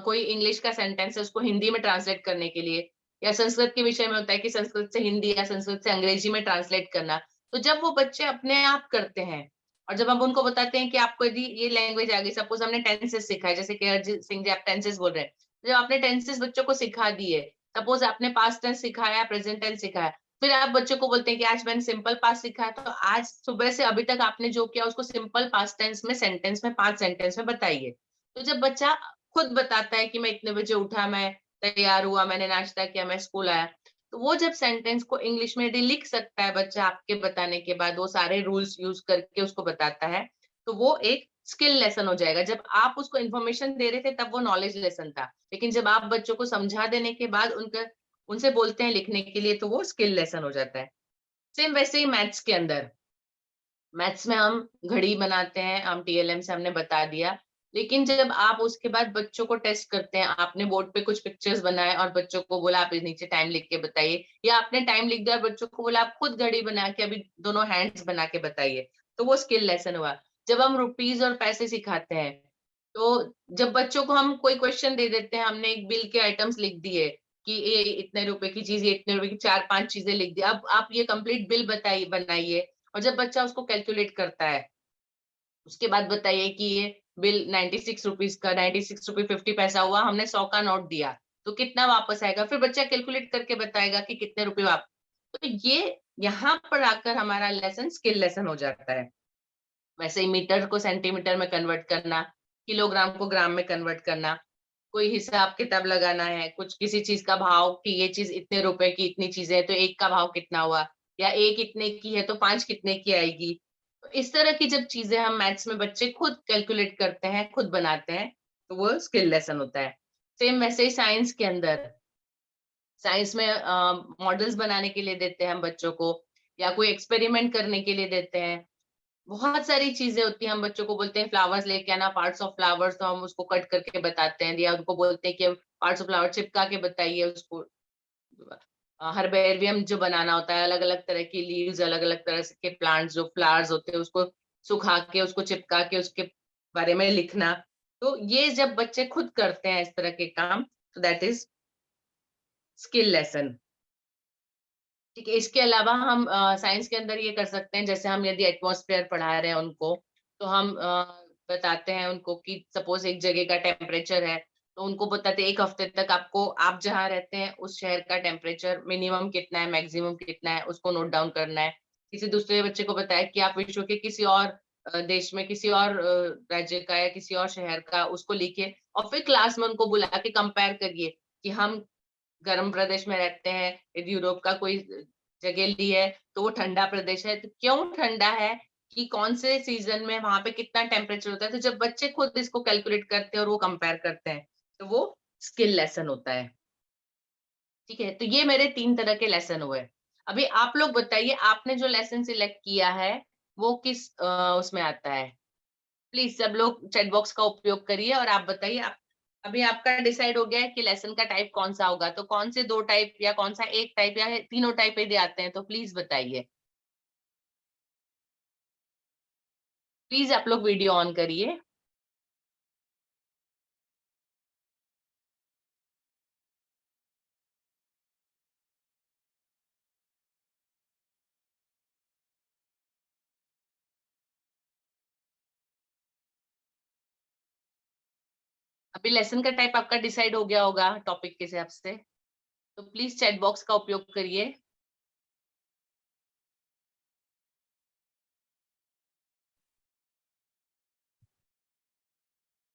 कोई इंग्लिश का सेंटेंस है उसको हिंदी में ट्रांसलेट करने के लिए, या संस्कृत के विषय में होता है कि संस्कृत से हिंदी या संस्कृत से अंग्रेजी में ट्रांसलेट करना, तो जब वो बच्चे अपने आप करते हैं और जब हम उनको बताते हैं कि आपको यदि ये लैंग्वेज आ गई, सपोज हमने टेंसेस सिखा है, जैसे कि अरिजीत सिंह जी आप टेंसेस बोल रहे हैं, जब आपने टेंसेस बच्चों को सिखा दिए, सपोज आपने पास्ट टेंस सिखाया, प्रेजेंट टेंस सिखाया, फिर आप बच्चों को बोलते हैं कि आज मैंने सिंपल पास्ट सीखा है, तो आज सुबह से अभी तक आपने जो किया उसको सिंपल पास्ट टेंस में सेंटेंस में 5 सेंटेंस में बताइए। तो जब बच्चा खुद बताता है कि मैं इतने बजे उठा, मैं तैयार हुआ, मैंने नाश्ता किया, मैं स्कूल आया, तो वो जब सेंटेंस को इंग्लिश में यदि लिख सकता है बच्चा आपके बताने के बाद, वो सारे रूल्स यूज करके उसको बताता है, तो वो एक स्किल लेसन हो जाएगा। जब आप उसको इन्फॉर्मेशन दे रहे थे तब वो नॉलेज लेसन था, लेकिन जब आप बच्चों को समझा देने के बाद उनका उनसे बोलते हैं लिखने के लिए, तो वो स्किल लेसन हो जाता है। सेम वैसे ही मैथ्स के अंदर, मैथ्स में हम घड़ी बनाते हैं, हम टीएलएम से हमने बता दिया, लेकिन जब आप उसके बाद बच्चों को टेस्ट करते हैं, आपने बोर्ड पे कुछ पिक्चर्स बनाए और बच्चों को बोला आप इस नीचे टाइम लिख के बताइए, या आपने टाइम लिख दिया और बच्चों को बोला आप खुद घड़ी बना के अभी दोनों हैंड्स बना के बताइए, तो वो स्किल लेसन हुआ। जब हम रुपीज और पैसे सिखाते हैं, तो जब बच्चों को हम कोई क्वेश्चन दे देते हैं, हमने एक बिल के आइटम्स लिख दिए कि ये इतने रुपए की चीज, ये इतने रुपए की 4-5 चीजें लिख दी, अब आप ये कंप्लीट बिल बताइए बनाइए, और जब बच्चा उसको कैलकुलेट करता है, उसके बाद बताइए कि ये बिल 96 रुपीज का 96 रुपए 50 पैसा हुआ, हमने 100 का नोट दिया, तो कितना वापस आएगा, फिर बच्चा कैलकुलेट करके बताएगा कि कितने रुपए वापस। तो ये यहाँ पर आकर हमारा लेसन स्किल लेसन हो जाता है। वैसे ही मीटर को सेंटीमीटर में कन्वर्ट करना, किलोग्राम को ग्राम में कन्वर्ट करना, कोई हिसाब किताब लगाना है, कुछ किसी चीज का भाव कि ये चीज इतने रुपए की इतनी चीज है तो एक का भाव कितना हुआ, या एक इतने की है तो 5 कितने की आएगी। तो इस तरह की जब चीजें हम मैथ्स में बच्चे खुद कैलकुलेट करते हैं, खुद बनाते हैं, तो वो स्किल लेसन होता है। सेम वैसे ही साइंस के अंदर, साइंस में मॉडल्स बनाने के लिए देते हैं हम बच्चों को, या कोई एक्सपेरिमेंट करने के लिए देते हैं। बहुत सारी चीजें होती हैं, हम बच्चों को बोलते हैं फ्लावर्स लेके आना, पार्ट्स ऑफ फ्लावर्स, तो हम उसको कट करके बताते हैं, या उनको बोलते हैं कि पार्ट्स ऑफ फ्लावर चिपका के बताइए उसको। हर्बेरियम जो बनाना होता है, अलग अलग तरह की लीव्स, अलग अलग तरह के प्लांट्स जो फ्लावर्स होते हैं उसको सुखा के उसको चिपका के उसके बारे में लिखना। तो ये जब बच्चे खुद करते हैं इस तरह के काम, तो दैट इज स्किल लेसन। ठीक है, इसके अलावा हम साइंस के अंदर ये कर सकते हैं, जैसे हम यदि एटमॉस्फेयर पढ़ा रहे हैं उनको, तो हम बताते हैं उनको कि सपोज एक जगह का टेम्परेचर है, तो उनको बताते हैं 1 हफ्ते तक आपको, आप जहाँ रहते हैं उस शहर का टेम्परेचर मिनिमम कितना है, मैक्सिमम कितना है, उसको नोट डाउन करना है। किसी दूसरे बच्चे को बताया कि आप विश्व के किसी और देश में, किसी और राज्य का या किसी और शहर का उसको लिखिए, और फिर क्लास में उनको बुला के कंपेयर करिए कि हम गर्म प्रदेश में रहते हैं, यदि यूरोप का कोई जगह ली है तो वो ठंडा प्रदेश है, तो क्यों ठंडा है, कि कौन से सीजन में वहां पे कितना टेम्परेचर होता है। तो जब बच्चे खुद इसको कैलकुलेट करते हैं और वो कंपेयर करते हैं, तो वो स्किल लेसन होता है। ठीक है, तो ये मेरे 3 तरह के लेसन हुए। अभी आप लोग बताइए, आपने जो लेसन सिलेक्ट किया है वो किस उसमें आता है। प्लीज सब लोग चैट बॉक्स का उपयोग करिए और आप बताइए, आप अभी आपका डिसाइड हो गया है कि लेसन का टाइप कौन सा होगा, तो कौन से 2 टाइप या कौन सा 1 टाइप या तीनों टाइप यदि आते हैं तो प्लीज बताइए। प्लीज आप लोग वीडियो ऑन करिए। अभी लेसन का टाइप आपका डिसाइड हो गया होगा टॉपिक के हिसाब से, तो प्लीज चैट बॉक्स का उपयोग करिए।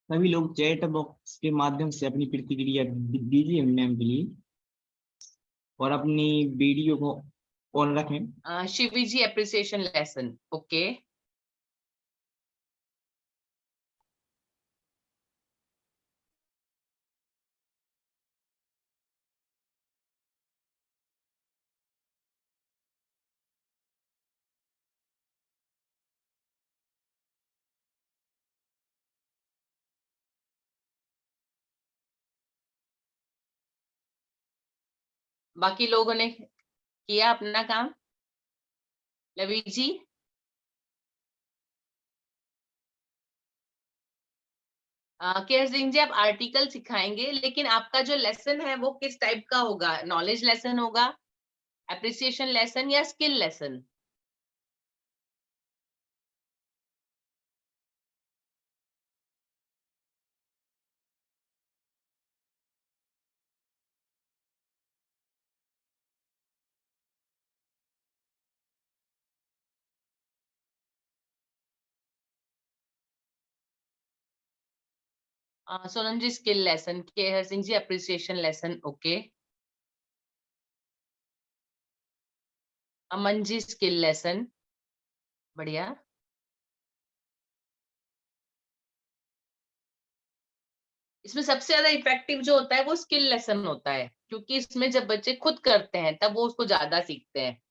सभी लोग चैट बॉक्स के माध्यम से अपनी प्रतिक्रिया दीजिए मैम प्लीज, और अपनी वीडियो को ऑन रखें। शिवी जी एप्रिसिएशन लेसन, ओके। बाकी लोगों ने किया अपना काम? लवी जी, केयर सिंह जी, आप आर्टिकल सिखाएंगे, लेकिन आपका जो लेसन है वो किस टाइप का होगा? नॉलेज लेसन होगा, एप्रिसिएशन लेसन या स्किल लेसन? सोनम जी स्किल लेसन, केयर सिंह जी appreciation lesson, okay. Aman ji skill lesson, बढ़िया। इसमें सबसे ज्यादा इफेक्टिव जो होता है वो स्किल लेसन होता है, क्योंकि इसमें जब बच्चे खुद करते हैं तब वो उसको ज्यादा सीखते हैं।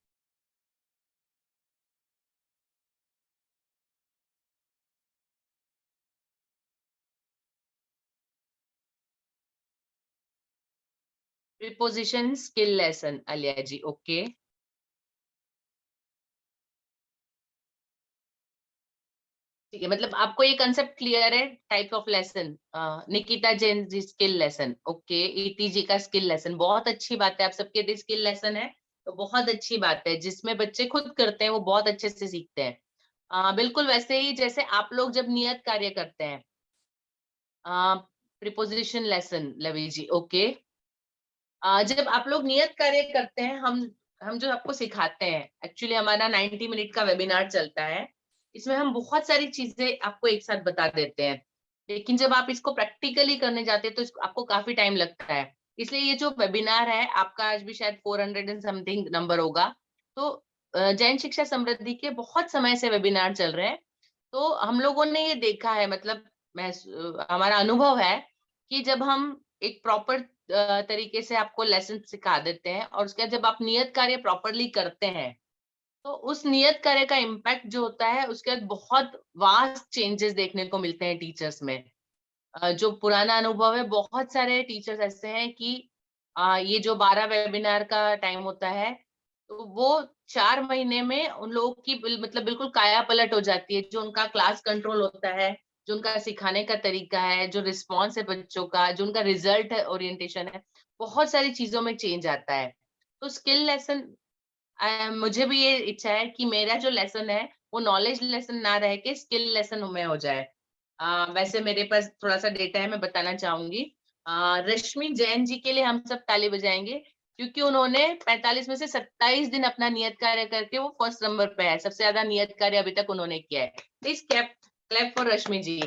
Preposition skill lesson, Aliya ji, okay. ठीक है, मतलब आपको ये कंसेप्ट क्लियर है, type of lesson. Nikita Jain ji skill lesson, okay. Iti ji का स्किल लेसन, बहुत अच्छी बात है, आप सबके लिए स्किल लेसन है तो बहुत अच्छी बात है। जिसमें बच्चे खुद करते हैं वो बहुत अच्छे से सीखते हैं। बिल्कुल वैसे ही जैसे आप लोग जब नियत कार्य करते हैं, प्रीपोजिशन लेसन, लवी जी, ओके। जब आप लोग नियत कार्य करते हैं, हम जो आपको सिखाते हैं, एक्चुअली हमारा 90 मिनट का वेबिनार चलता है, इसमें हम बहुत सारी चीजें आपको एक साथ बता देते हैं, लेकिन जब आप इसको प्रैक्टिकली करने जाते हैं तो आपको काफी टाइम लगता है। इसलिए ये जो वेबिनार है आपका, आज भी शायद 400 एंड समथिंग नंबर होगा, तो जैन शिक्षा समृद्धि के बहुत समय से वेबिनार चल रहे हैं। तो हम लोगों ने ये देखा है, मतलब हमारा अनुभव है कि जब हम एक प्रॉपर तरीके से आपको लेसन सिखा देते हैं और उसके बाद जब आप नियत कार्य प्रॉपरली करते हैं, तो उस नियत कार्य का इम्पैक्ट जो होता है उसके बाद बहुत वास्ट चेंजेस देखने को मिलते हैं टीचर्स में। जो पुराना अनुभव है, बहुत सारे टीचर्स ऐसे हैं कि ये जो 12 वेबिनार का टाइम होता है, तो वो 4 महीने में उन लोगों की मतलब बिल्कुल काया पलट हो जाती है। जो उनका क्लास कंट्रोल होता है, जो उनका सिखाने का तरीका है, जो रिस्पॉन्स है बच्चों का, जो उनका रिजल्ट है, ओरिएंटेशन है, बहुत सारी चीजों में चेंज आता है। तो स्किल लेसन, मुझे भी ये इच्छा है कि मेरा जो लेसन है वो नॉलेज लेसन ना रह के स्किल लेसन में हो जाए। वैसे मेरे पास थोड़ा सा डेटा है, मैं बताना चाहूंगी। रश्मि जैन जी के लिए हम सब ताली बजाएंगे, क्योंकि उन्होंने 45 में से 27 दिन अपना नियत कार्य करके वो फर्स्ट नंबर पे है। सबसे ज्यादा नियत कार्य अभी तक उन्होंने किया है। Please clap for Rashmi ji,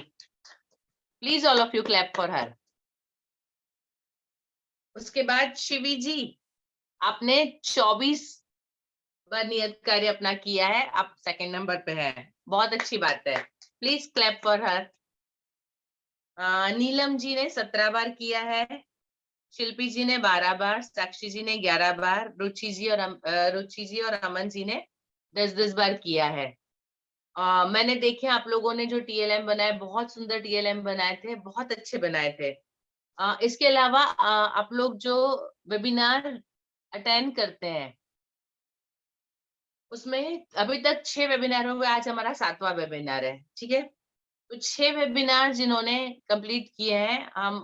please all of you clap for her. उसके बाद शिवी जी, आपने 24 बार नियत कार्य अपना किया है, आप सेकंड नंबर पे है, बहुत अच्छी बात है, प्लीज क्लैप फॉर हर। नीलम जी ने 17 बार किया है, शिल्पी जी ने 12 बार, साक्षी जी ने 11 बार, रुचि जी और अमन जी ने 10-10 बार किया है। मैंने देखे आप लोगों ने जो टीएलएम बनाए, बहुत सुंदर टीएलएम बनाए थे, बहुत अच्छे बनाए थे। इसके अलावा आप लोग जो वेबिनार अटेंड करते हैं, उसमें अभी तक 6 वेबिनार हुए, आज हमारा 7वां वेबिनार है, ठीक है। तो 6 वेबिनार जिन्होंने कंप्लीट किए हैं, हम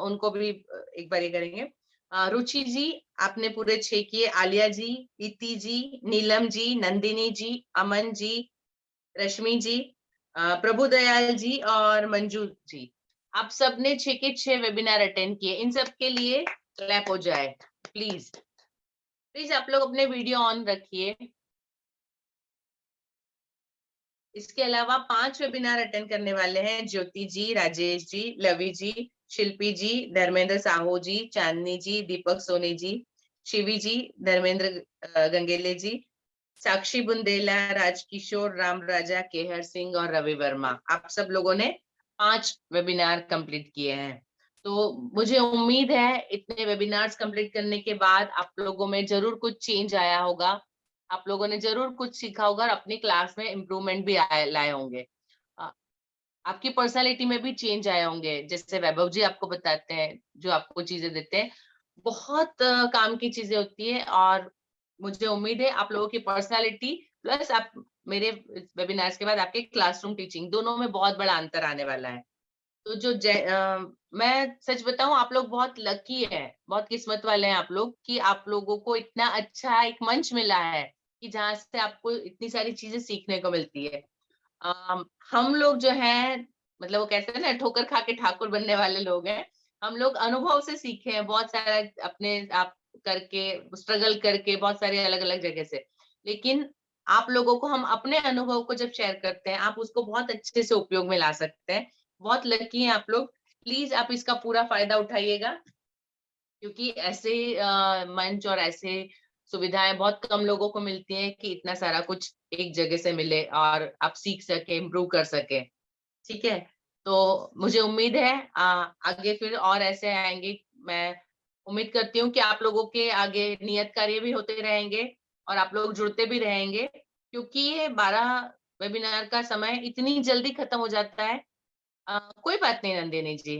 उनको भी एक बार ये करेंगे। रुचि जी, आपने पूरे 6 किए। आलिया जी, इति जी, नीलम जी, नंदिनी जी, अमन जी, रश्मि जी, प्रभुदयाल जी और मंजू जी, आप सबने 6 के 6 वेबिनार अटेंड किए, इन सब के लिए क्लैप हो जाए प्लीज। प्लीज आप लोग अपने वीडियो ऑन रखिए। इसके अलावा 5 वेबिनार अटेंड करने वाले हैं ज्योति जी, राजेश जी, लवी जी, शिल्पी जी, धर्मेंद्र साहू जी, चांदनी जी, दीपक सोनी जी, शिवी जी, धर्मेंद्र गंगेले जी, साक्षी बुंदेला, राजकिशोर, राम राजा, केहर सिंह और रवि वर्मा। आप सब लोगों ने 5 वेबिनार कंप्लीट किए हैं। तो मुझे उम्मीद है इतने वेबिनार्स कंप्लीट करने के बाद आप लोगों में जरूर कुछ चेंज आया होगा, आप लोगों ने जरूर कुछ सीखा होगा और अपनी क्लास में इम्प्रूवमेंट भी लाए होंगे। आ, आपकी पर्सनालिटी में भी चेंज आए होंगे, जैसे वैभव जी आपको बताते हैं, जो आपको चीजें देते हैं, बहुत काम की चीजें होती है। और मुझे उम्मीद है आप लोगों की पर्सनालिटी प्लस आप मेरे वेबिनार्स के बाद आपके क्लासरूम टीचिंग दोनों में बहुत बड़ा अंतर आने वाला है। तो मैं सच बताऊं, आप लोग बहुत लकी है, बहुत किस्मत वाले हैं आप लोग कि आप लोगों को इतना अच्छा एक मंच मिला है कि जहाँ से आपको इतनी सारी चीजें सीखने को मिलती है। हम लोग जो है, मतलब वो कहते हैं ना, ठोकर खा के ठाकुर बनने वाले लोग हैं। हम लोग अनुभव से सीखे हैं बहुत सारा, अपने आप करके, स्ट्रगल करके, बहुत सारे अलग अलग जगह से। लेकिन आप लोगों को हम अपने अनुभव को जब शेयर करते हैं, आप उसको बहुत अच्छे से उपयोग में ला सकते हैं। बहुत लकी हैं आप लोग। प्लीज आप इसका पूरा फायदा उठाइएगा, क्योंकि ऐसे मंच और ऐसे सुविधाएं बहुत कम लोगों को मिलती हैं कि इतना सारा कुछ एक जगह से मिले और आप सीख सके, इम्प्रूव कर सके। ठीक है, तो मुझे उम्मीद है आगे फिर और ऐसे आएंगे। मैं उम्मीद करती हूँ कि आप लोगों के आगे नियत कार्य भी होते रहेंगे और आप लोग जुड़ते भी रहेंगे, क्योंकि ये 12 वेबिनार का समय इतनी जल्दी खत्म हो जाता है। कोई बात नहीं नंदिनी जी,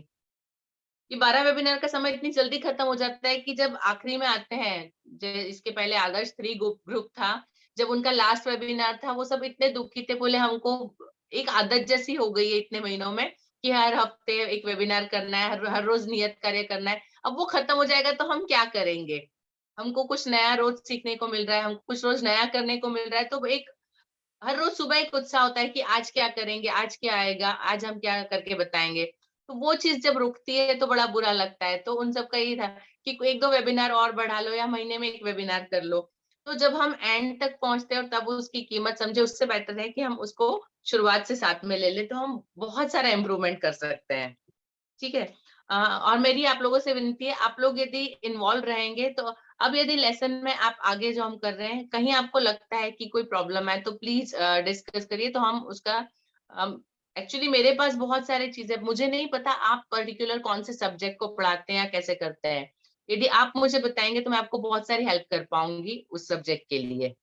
ये 12 वेबिनार का समय इतनी जल्दी खत्म हो जाता है कि जब आखिरी में आते हैं, इसके पहले आदर्श 3 ग्रुप था, जब उनका लास्ट वेबिनार था, वो सब इतने दुखी थे, बोले हमको एक आदत जैसी हो गई है इतने महीनों में कि हर हफ्ते एक वेबिनार करना है, हर रोज नियत कार्य करना है। अब वो खत्म हो जाएगा तो हम क्या करेंगे? हमको कुछ नया रोज सीखने को मिल रहा है, हमको कुछ रोज नया करने को मिल रहा है, तो एक हर रोज सुबह एक उत्साह होता है कि आज क्या करेंगे, आज क्या आएगा, आज हम क्या करके बताएंगे। तो वो चीज जब रुकती है तो बड़ा बुरा लगता है। तो उन सब का यही था कि एक दो वेबिनार और बढ़ा लो या महीने में एक वेबिनार कर लो। तो जब हम एंड तक पहुंचते हैं और तब उसकी कीमत समझे, उससे बेटर है कि हम उसको शुरुआत से साथ में ले ले, तो हम बहुत सारा इम्प्रूवमेंट कर सकते हैं। ठीक है। और मेरी आप लोगों से विनती है, आप लोग यदि इन्वॉल्व रहेंगे तो अब यदि लेसन में आप आगे जो हम कर रहे हैं, कहीं आपको लगता है कि कोई प्रॉब्लम है तो प्लीज डिस्कस करिए, तो हम उसका एक्चुअली मेरे पास बहुत सारी चीजें, मुझे नहीं पता आप पर्टिकुलर कौन से सब्जेक्ट को पढ़ाते हैं या कैसे करते हैं। यदि आप मुझे बताएंगे तो मैं आपको बहुत सारी हेल्प कर पाऊंगी उस सब्जेक्ट के लिए।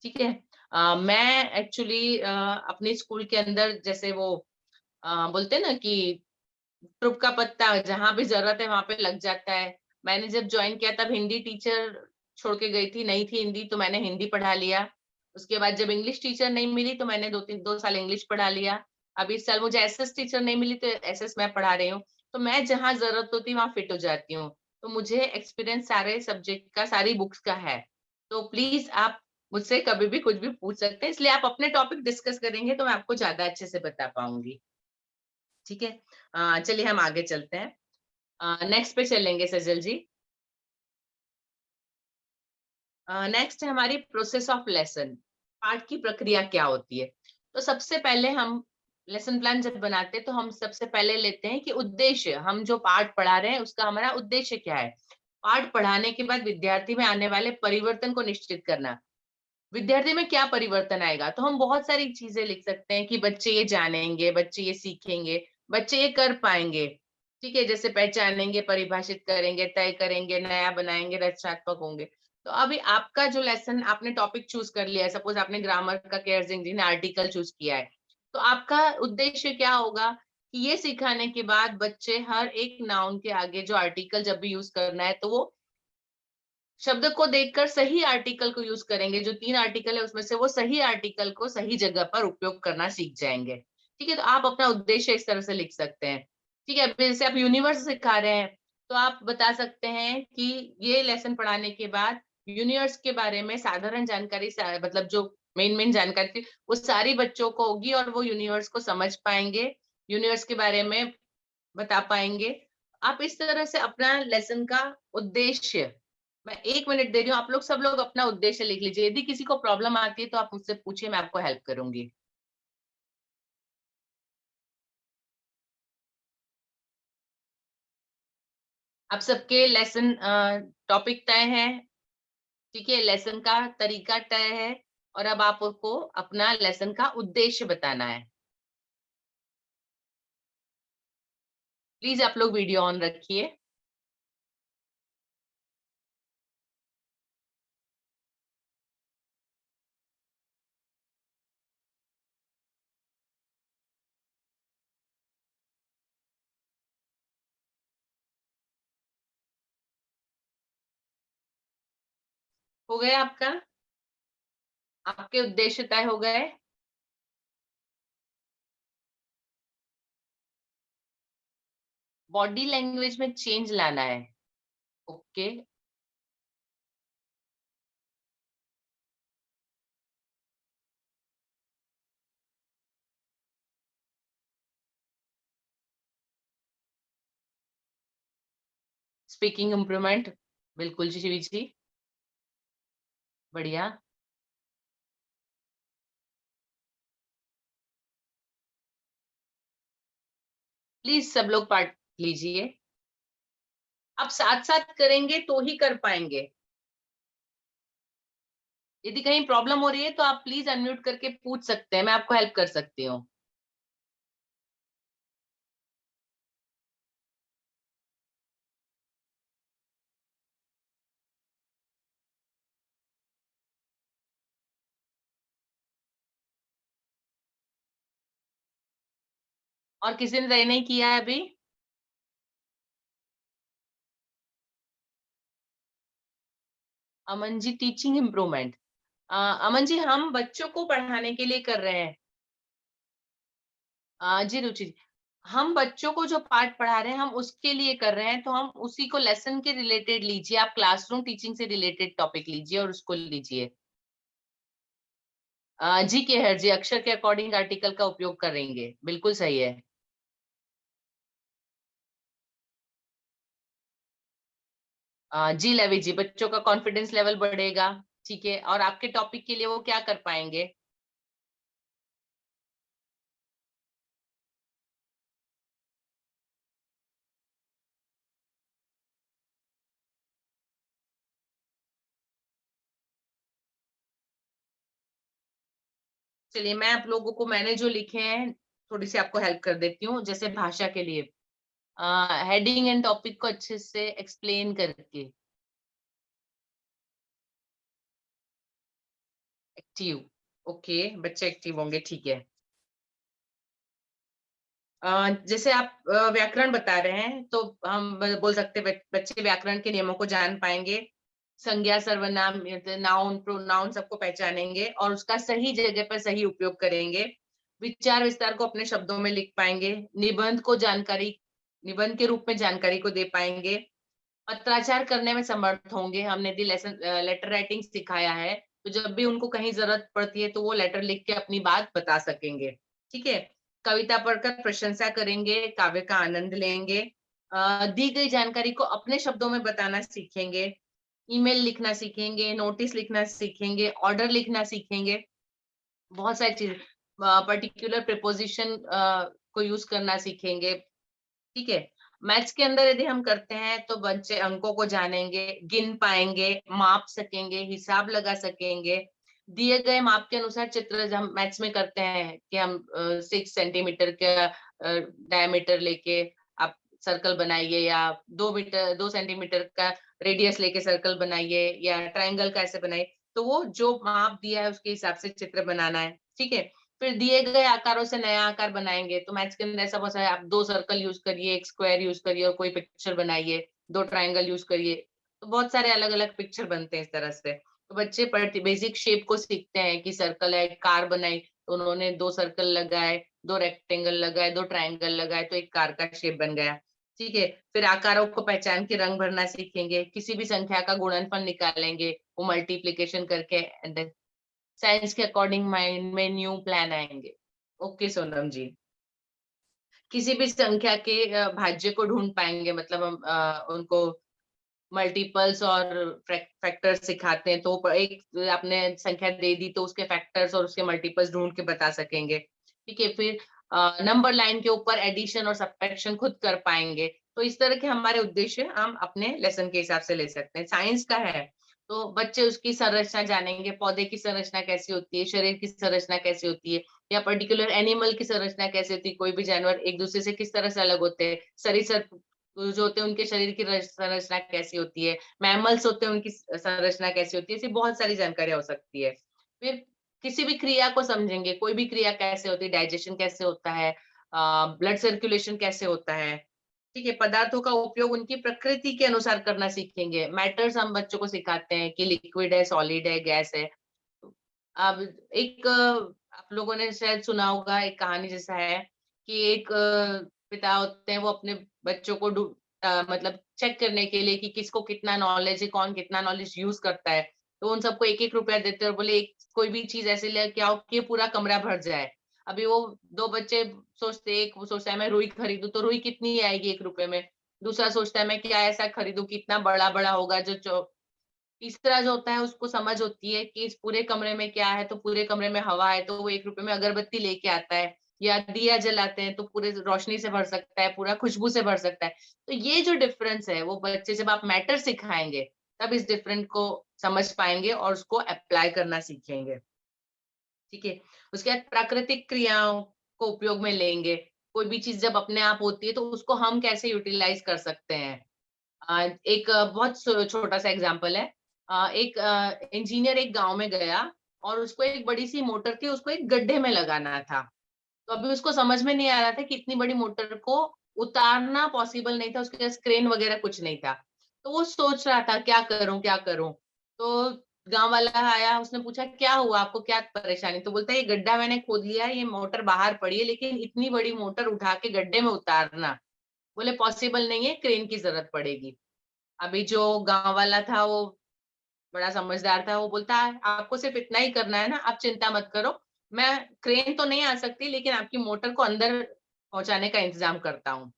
ठीक है। मैं एक्चुअली अपने स्कूल के अंदर जैसे वो बोलते हैं ना कि ट्रुप का पत्ता जहां भी जरूरत है वहां पे लग जाता है। मैंने जब ज्वाइन किया तब हिंदी टीचर छोड़ के गई थी, नहीं थी हिंदी, तो मैंने हिंदी पढ़ा लिया। उसके बाद जब इंग्लिश टीचर नहीं मिली तो मैंने 2 साल इंग्लिश पढ़ा लिया। अब इस साल मुझे एसएस टीचर नहीं मिली तो एसएस मैं पढ़ा रही हूँ। तो मैं जहाँ जरूरत होती है वहां फिट हो जाती हूँ। तो मुझे एक्सपीरियंस सारे सब्जेक्ट का, सारी बुक्स का है। तो प्लीज आप मुझसे कभी भी कुछ भी पूछ सकते हैं, इसलिए आप अपने टॉपिक डिस्कस करेंगे तो मैं आपको ज्यादा अच्छे से बता पाऊंगी। ठीक है। चलिए हम आगे चलते हैं, नेक्स्ट पे चलेंगे सजल जी। नेक्स्ट है हमारी प्रोसेस ऑफ लेसन, पाठ की प्रक्रिया क्या होती है। तो सबसे पहले हम लेसन प्लान जब बनाते हैं तो हम सबसे पहले लेते हैं कि उद्देश्य, हम जो पाठ पढ़ा रहे हैं उसका हमारा उद्देश्य क्या है। पाठ पढ़ाने के बाद विद्यार्थी में आने वाले परिवर्तन को निश्चित करना। विद्यार्थी में क्या परिवर्तन आएगा, तो हम बहुत सारी चीजें लिख सकते हैं कि बच्चे ये जानेंगे, बच्चे ये सीखेंगे, बच्चे ये कर पाएंगे। ठीक है, जैसे पहचानेंगे, परिभाषित करेंगे, तय करेंगे, नया बनाएंगे, रचनात्मक होंगे। तो अभी आपका जो लेसन, आपने टॉपिक चूज कर लिया है, सपोज आपने ग्रामर का, केयर सिंह जी ने आर्टिकल चूज किया है, तो आपका उद्देश्य क्या होगा कि ये सिखाने के बाद बच्चे हर एक नाउन के आगे जो आर्टिकल जब भी यूज करना है तो वो शब्द को देखकर सही आर्टिकल को यूज करेंगे। जो 3 आर्टिकल है उसमें से वो सही आर्टिकल को सही जगह पर उपयोग करना सीख जाएंगे। ठीक है, तो आप अपना उद्देश्य इस तरह से लिख सकते हैं। ठीक है, जैसे आप यूनिवर्स सिखा रहे हैं तो आप बता सकते हैं कि ये लेसन पढ़ाने के बाद यूनिवर्स के बारे में साधारण जानकारी, मतलब जो मेन जानकारी थी वो सारी बच्चों को होगी और वो यूनिवर्स को समझ पाएंगे। यूनिवर्स के बारे में बता पाएंगे? आप इस तरह से अपना लेसन का उद्देश्य, मैं 1 मिनट दे रही हूँ, आप लोग सब लोग अपना उद्देश्य लिख लीजिए। यदि किसी को प्रॉब्लम आती है तो आप मुझसे पूछिए, मैं आपको हेल्प करूंगी। आप सबके लेसन टॉपिक तय है, ठीक है, लेसन का तरीका तय है, और अब आपको अपना लेसन का उद्देश्य बताना है। प्लीज आप लोग वीडियो ऑन रखिए। हो गया आपका? आपके उद्देश्य तय हो गए? बॉडी लैंग्वेज में चेंज लाना है। ओके, स्पीकिंग इम्प्रूवमेंट, बिल्कुल जी शिवी जी, बढ़िया। प्लीज सब लोग पार्ट लीजिए। आप साथ साथ करेंगे तो ही कर पाएंगे। यदि कहीं प्रॉब्लम हो रही है तो आप प्लीज अनम्यूट करके पूछ सकते हैं, मैं आपको हेल्प कर सकती हूँ। और किसी ने तय नहीं किया है अभी? Aman ji, teaching improvement. अमन जी, हम बच्चों को पढ़ाने के लिए कर रहे हैं। जी रुचि जी, हम बच्चों को जो पाठ पढ़ा रहे हैं हम उसके लिए कर रहे हैं, तो हम उसी को लेसन के रिलेटेड लीजिए। आप क्लासरूम टीचिंग से रिलेटेड टॉपिक लीजिए और उसको लीजिए। जी के हर जी, अक्षर के अकॉर्डिंग आर्टिकल का उपयोग करेंगे, बिल्कुल सही है। जी लवी जी, बच्चों का कॉन्फिडेंस लेवल बढ़ेगा, ठीक है, और आपके टॉपिक के लिए वो क्या कर पाएंगे? चलिए, मैं आप लोगों को मैंने जो लिखे हैं थोड़ी सी आपको हेल्प कर देती हूँ। जैसे भाषा के लिए हेडिंग एंड टॉपिक को अच्छे से एक्सप्लेन करके, एक्टिव, ओके, बच्चे एक्टिव होंगे, ठीक है। जैसे आप व्याकरण बता रहे हैं तो हम बोल सकते हैं बच्चे व्याकरण के नियमों को जान पाएंगे, संज्ञा सर्वनाम नाउन प्रोनाउन सबको पहचानेंगे और उसका सही जगह पर सही उपयोग करेंगे। विचार विस्तार को अपने शब्दों में लिख पाएंगे। निबंध को जानकारी, निबंध के रूप में जानकारी को दे पाएंगे। पत्राचार करने में समर्थ होंगे। हमने यदि लेसन लेटर राइटिंग सिखाया है तो जब भी उनको कहीं जरूरत पड़ती है तो वो लेटर लिख के अपनी बात बता सकेंगे, ठीक है। कविता पढ़कर प्रशंसा करेंगे, काव्य का आनंद लेंगे। दी गई जानकारी को अपने शब्दों में बताना सीखेंगे। ईमेल लिखना सीखेंगे, नोटिस लिखना सीखेंगे, ऑर्डर लिखना सीखेंगे, बहुत सारी चीजें। पर्टिकुलर प्रिपोजिशन को यूज करना सीखेंगे, ठीक है। मैथ्स के अंदर यदि हम करते हैं तो बच्चे अंकों को जानेंगे, गिन पाएंगे, माप सकेंगे, हिसाब लगा सकेंगे। दिए गए माप के अनुसार चित्र हम मैथ्स में करते हैं कि हम 6 सेंटीमीटर का डायमीटर लेके आप सर्कल बनाइए, या 2 सेंटीमीटर का रेडियस लेके सर्कल बनाइए, या ट्रायंगल कैसे बनाइए। तो वो जो माप दिया है उसके हिसाब से चित्र बनाना है, ठीक है। फिर दिए गए आकारों से नया आकार बनाएंगे। तो मैथ्स के अंदर ऐसा बहुत सारा, आप 2 सर्कल यूज करिए, एक स्क्वायर यूज करिए और कोई पिक्चर बनाइए, 2 ट्रायंगल यूज करिए, तो बहुत सारे अलग अलग पिक्चर बनते हैं इस तरह से। तो बच्चे बेसिक शेप को सीखते हैं कि सर्कल है, कार बनाई तो उन्होंने 2 सर्कल लगाए, 2 रेक्टेंगल लगाए, 2 ट्रायंगल लगाए, तो एक कार का शेप बन गया, ठीक है। फिर आकारों को पहचान के रंग भरना सीखेंगे। किसी भी संख्या का गुणनफल निकालेंगे, वो मल्टीप्लीकेशन करके, एंड साइंस के अकॉर्डिंग माइंड में न्यू प्लान आएंगे। ओके सोनम जी, किसी भी संख्या के भाज्य को ढूंढ पाएंगे, मतलब हम उनको मल्टीपल्स और फैक्टर्स सिखाते हैं, तो एक आपने संख्या दे दी तो उसके फैक्टर्स और उसके मल्टीपल्स ढूंढ के बता सकेंगे। ठीक है, फिर नंबर लाइन के ऊपर एडिशन और सब्ट्रैक्शन खुद कर पाएंगे। तो इस तरह के हमारे उद्देश्य हम अपने लेसन के हिसाब से ले सकते हैं। साइंस का है तो बच्चे उसकी संरचना जानेंगे, पौधे की संरचना कैसी होती है, शरीर की संरचना कैसी होती है, या पर्टिकुलर एनिमल की संरचना कैसी होती है, कोई भी जानवर एक दूसरे से किस तरह से अलग होते हैं, सरीसृप जो होते हैं उनके शरीर की संरचना कैसी होती है, मैमल्स होते हैं उनकी संरचना कैसी होती है, ऐसी बहुत सारी जानकारियां हो सकती है। फिर किसी भी क्रिया को समझेंगे, कोई भी क्रिया कैसे होती है, डाइजेशन कैसे होता है, ब्लड सर्कुलेशन कैसे होता है। ठीक है, पदार्थों का उपयोग उनकी प्रकृति के अनुसार करना सीखेंगे। मैटर्स हम बच्चों को सिखाते हैं कि लिक्विड है, सॉलिड है, गैस है। अब एक आप लोगों ने शायद सुना होगा, एक कहानी जैसा है कि एक पिता होते हैं, वो अपने बच्चों को मतलब चेक करने के लिए कि किसको कितना नॉलेज है, कौन कितना नॉलेज यूज करता है, तो उन सबको 1-1 रुपया देते हैं और बोले एक कोई भी चीज ऐसे लेके आओ कि ये पूरा कमरा भर जाए। अभी वो 2 बच्चे सोचते, एक वो सोचता है मैं रुई खरीदूं तो रुई कितनी आएगी 1 रुपए में, दूसरा सोचता है मैं क्या ऐसा खरीदूं कितना बड़ा बड़ा होगा जो तीसरा जो होता है उसको समझ होती है कि इस पूरे कमरे में क्या है, तो पूरे कमरे में हवा है, तो वो 1 रुपए में अगरबत्ती लेके आता है, या दिया जलाते हैं तो पूरे रोशनी से भर सकता है, पूरा खुशबू से भर सकता है। तो ये जो डिफरेंस है वो बच्चे जब आप मैटर सिखाएंगे तब इस डिफरेंट को समझ पाएंगे और उसको अप्लाई करना सीखेंगे। ठीक है, उसके बाद प्राकृतिक क्रियाओं को उपयोग में लेंगे। कोई भी चीज जब अपने आप होती है तो उसको हम कैसे यूटिलाइज कर सकते हैं। एक बहुत छोटा सा एग्जांपल है। एक इंजीनियर एक गांव में गया और उसको एक बड़ी सी मोटर थी, उसको एक गड्ढे में लगाना था। तो अभी उसको समझ में नहीं आ रहा था कि इतनी बड़ी मोटर को उतारना पॉसिबल नहीं था, उसके पास क्रेन वगैरह कुछ नहीं था। तो वो सोच रहा था क्या करूं क्या करूं। तो गांव वाला आया, उसने पूछा क्या हुआ, आपको क्या परेशानी, तो बोलता है ये गड्ढा मैंने खोद लिया, ये मोटर बाहर पड़ी है, लेकिन इतनी बड़ी मोटर उठा के गड्ढे में उतारना बोले पॉसिबल नहीं है, क्रेन की जरूरत पड़ेगी। अभी जो गांव वाला था वो बड़ा समझदार था, वो बोलता है आपको सिर्फ इतना ही करना है ना, आप चिंता मत करो, मैं क्रेन तो नहीं आ सकती लेकिन आपकी मोटर को अंदर पहुंचाने का इंतजाम करता हूँ।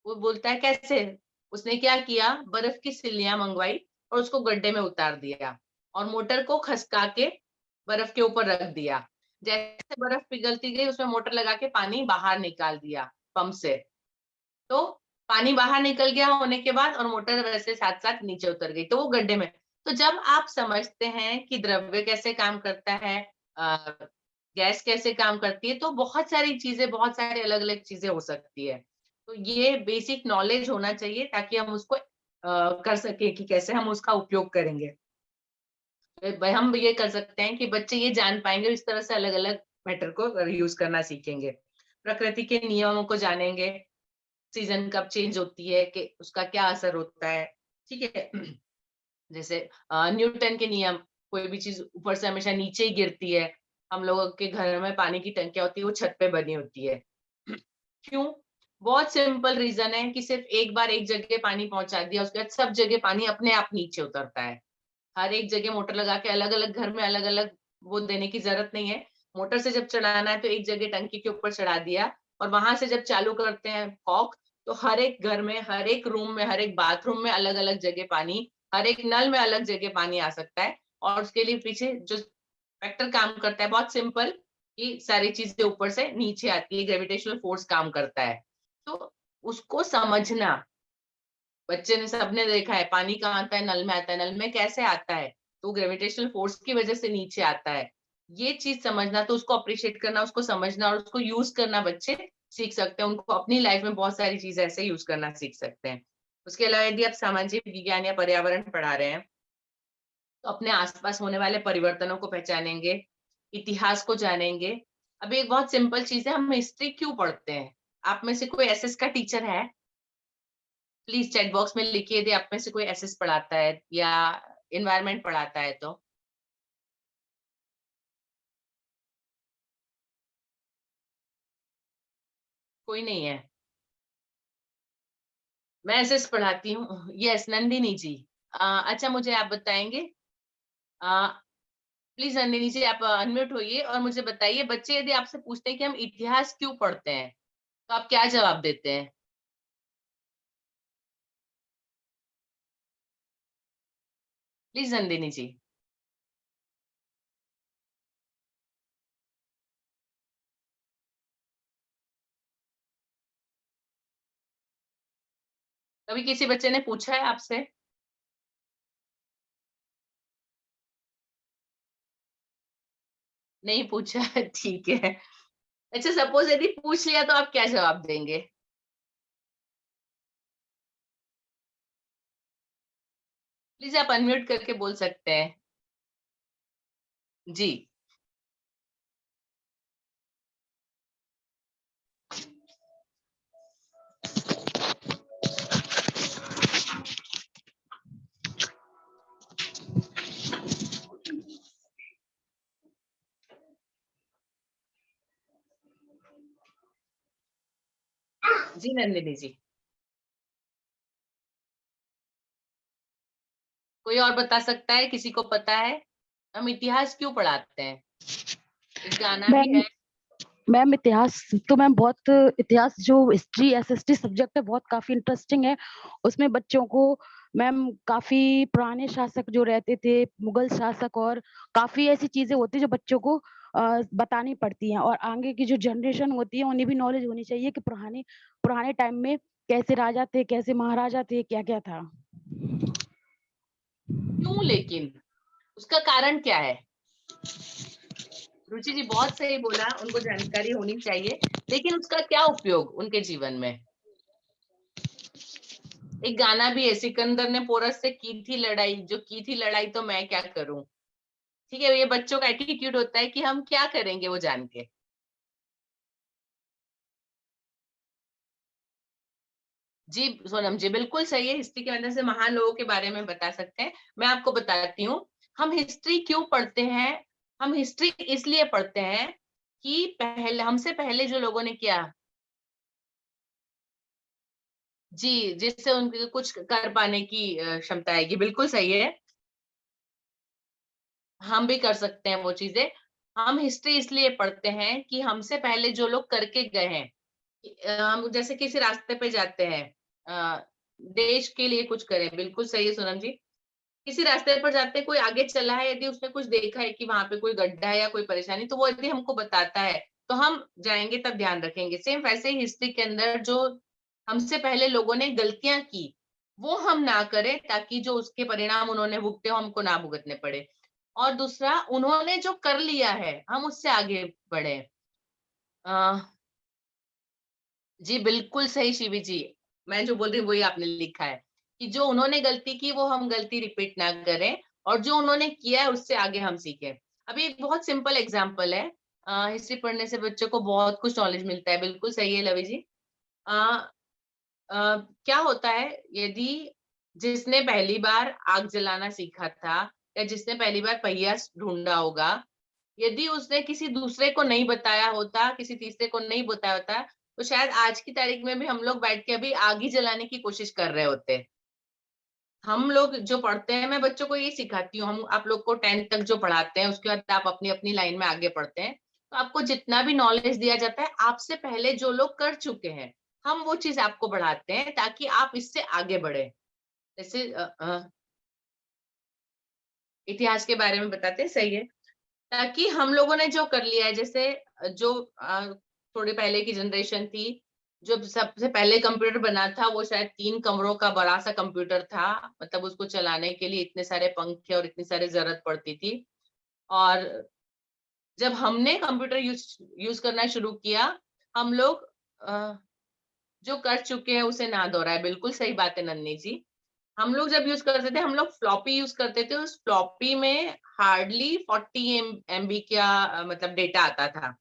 वो बोलता है कैसे। उसने क्या किया, बर्फ की सिल्लियां मंगवाई और उसको गड्ढे में उतार दिया और मोटर को खसका के बर्फ के ऊपर रख दिया। जैसे बर्फ पिघलती गई उसमें मोटर लगा के पानी बाहर निकाल दिया पंप से। तो पानी बाहर निकल गया होने के बाद और मोटर वैसे साथ साथ नीचे उतर गई, तो वो गड्ढे में। तो जब आप समझते हैं कि द्रव्य कैसे काम करता है, गैस कैसे काम करती है, तो बहुत सारी चीजें, बहुत सारी अलग अलग चीजें हो सकती है। तो ये बेसिक नॉलेज होना चाहिए ताकि हम उसको कर सके कि कैसे हम उसका उपयोग करेंगे। हम ये कर सकते हैं कि बच्चे ये जान पाएंगे, इस तरह से अलग अलग मैटर को यूज करना सीखेंगे। प्रकृति के नियमों को जानेंगे, सीजन कब चेंज होती है कि उसका क्या असर होता है। ठीक है, जैसे न्यूटन के नियम, कोई भी चीज ऊपर से हमेशा नीचे ही गिरती है। हम लोगों के घर में पानी की टंकियां होती है, वो छत पे बनी होती है। क्यों? बहुत सिंपल रीजन है कि सिर्फ एक बार एक जगह पानी पहुंचा दिया, उसके बाद सब जगह पानी अपने आप नीचे उतरता है। हर एक जगह मोटर लगा के अलग अलग घर में अलग अलग वो देने की जरूरत नहीं है। मोटर से जब चढ़ाना है तो एक जगह टंकी के ऊपर चढ़ा दिया और वहां से जब चालू करते हैं कॉक, तो हर एक घर में, हर एक रूम में, हर एक बाथरूम में अलग अलग जगह पानी, हर एक नल में अलग जगह पानी आ सकता है। और उसके लिए पीछे जो फैक्टर काम करता है बहुत सिंपल, कि सारी चीजें ऊपर से नीचे आती है, ग्रेविटेशनल फोर्स काम करता है। तो उसको समझना, बच्चे ने, सबने देखा है पानी कहाँ आता है, नल में आता है, नल में कैसे आता है, तो ग्रेविटेशनल फोर्स की वजह से नीचे आता है। ये चीज समझना, तो उसको अप्रिशिएट करना, उसको समझना और उसको यूज करना बच्चे सीख सकते हैं। उनको अपनी लाइफ में बहुत सारी चीजें ऐसे यूज करना सीख सकते हैं। उसके अलावा यदि आप सामाजिक विज्ञान या पर्यावरण पढ़ा रहे हैं तो अपने आसपास होने वाले परिवर्तनों को पहचानेंगे, इतिहास को जानेंगे। अभी एक बहुत सिंपल चीज है, हम हिस्ट्री क्यों पढ़ते हैं। आप में से कोई एसएस का टीचर है? प्लीज चैट बॉक्स में लिखिए यदि आप में से कोई एसएस पढ़ाता है या एनवायरनमेंट पढ़ाता है तो। कोई नहीं है। मैं एसएस पढ़ाती हूँ। यस, नंदिनी जी। अच्छा, मुझे आप बताएंगे, प्लीज नंदिनी जी आप अनम्यूट होइए और मुझे बताइए, बच्चे यदि आपसे पूछते हैं कि हम इतिहास क्यों पढ़ते हैं, तो आप क्या जवाब देते हैं? प्लीज नंदिनी जी। कभी किसी बच्चे ने पूछा है आपसे? नहीं पूछा है, ठीक है। अच्छा, सपोज यदि पूछ लिया तो आप क्या जवाब देंगे? प्लीज आप अनम्यूट करके बोल सकते हैं। जी। जी नंदिनी जी। कोई और बता सकता है? किसी को पता है हम इतिहास क्यों पढ़ाते हैं? एक गाना भी मैम है। मैम इतिहास तो मैम बहुत, इतिहास जो हिस्ट्री एसएसटी सब्जेक्ट है बहुत काफी इंटरेस्टिंग है। उसमें बच्चों को मैम काफी पुराने शासक जो रहते थे, मुगल शासक, और काफी ऐसी चीजें होती है जो बच्चों को बतानी पड़ती हैं, और आगे की जो जनरेशन होती है उन्हें भी नॉलेज होनी चाहिए कि पुराने पुराने टाइम में कैसे राजा थे, कैसे महाराजा थे, क्या क्या था। क्यों लेकिन? उसका कारण क्या है? रुचि जी बहुत सही बोला, उनको जानकारी होनी चाहिए, लेकिन उसका क्या उपयोग उनके जीवन में? एक गाना भी है, सिकंदर ने पोरस से की थी लड़ाई, जो की थी लड़ाई तो मैं क्या करूं। ठीक है, ये बच्चों का एटीट्यूड होता है कि हम क्या करेंगे वो जान के। जी सोनम जी बिल्कुल सही है, हिस्ट्री की वजह से महान लोगों के बारे में बता सकते हैं। मैं आपको बताती हूँ हम हिस्ट्री क्यों पढ़ते हैं। हम हिस्ट्री इसलिए पढ़ते हैं कि पहले, हमसे पहले जो लोगों ने किया, जी, जिससे उनके कुछ कर पाने की क्षमता आएगी। बिल्कुल सही है, हम भी कर सकते हैं वो चीजें। हम हिस्ट्री इसलिए पढ़ते हैं कि हमसे पहले जो लोग करके गए हैं, हम जैसे किसी रास्ते पे जाते हैं, देश के लिए कुछ करें। बिल्कुल सही है सोनम जी। किसी रास्ते पर जाते कोई आगे चला है, यदि उसने कुछ देखा है कि वहां पे कोई गड्ढा है या कोई परेशानी, तो वो यदि हमको बताता है तो हम जाएंगे, तब ध्यान रखेंगे। सेम वैसे ही हिस्ट्री के अंदर जो हमसे पहले लोगों ने गलतियां की वो हम ना करें, ताकि जो उसके परिणाम उन्होंने भुगते हो हमको ना भुगतने पड़े। और दूसरा, उन्होंने जो कर लिया है हम उससे आगे बढ़े। अ, जी बिल्कुल सही शिवी जी, मैं जो बोल रही हूँ वही आपने लिखा है कि जो उन्होंने गलती की वो हम गलती रिपीट ना करें, और जो उन्होंने किया है उससे आगे हम सीखें। अभी एक बहुत सिंपल एग्जांपल है, हिस्ट्री पढ़ने से बच्चों को बहुत कुछ नॉलेज मिलता है। बिल्कुल सही है लवी जी। अ, क्या होता है यदि जिसने पहली बार आग जलाना सीखा था, या जिसने पहली बार पहिया ढूंढा होगा, यदि उसने किसी दूसरे को नहीं बताया होता, किसी तीसरे को नहीं बताया होता, तो शायद आज की तारीख में भी हम लोग बैठ के अभी आग ही जलाने की कोशिश कर रहे होते। हम लोग जो पढ़ते हैं, मैं बच्चों को ये सिखाती हूँ, हम आप लोग को 10th तक जो पढ़ाते हैं उसके बाद आप अपनी अपनी लाइन में आगे पढ़ते हैं, तो आपको जितना भी नॉलेज दिया जाता है आपसे पहले जो लोग कर चुके हैं, हम वो चीज आपको बढ़ाते हैं ताकि आप इससे आगे बढ़े। जैसे इतिहास के बारे में बताते हैं, सही है, ताकि हम लोगों ने जो कर लिया है, जैसे जो थोड़ी पहले की जनरेशन थी, जो सबसे पहले कंप्यूटर बना था वो शायद 3 कमरों का बड़ा सा कंप्यूटर था। मतलब उसको चलाने के लिए इतने सारे पंखे और इतनी सारी जरूरत पड़ती थी। और जब हमने कंप्यूटर यूज करना शुरू किया, हम लोग जो कर चुके हैं उसे ना दोहराए। बिल्कुल सही बात है नन्नी जी। हम लोग जब यूज करते थे, हम लोग फ्लॉपी यूज करते थे, उस फ्लॉपी में हार्डली 40 MB का मतलब डेटा आता था।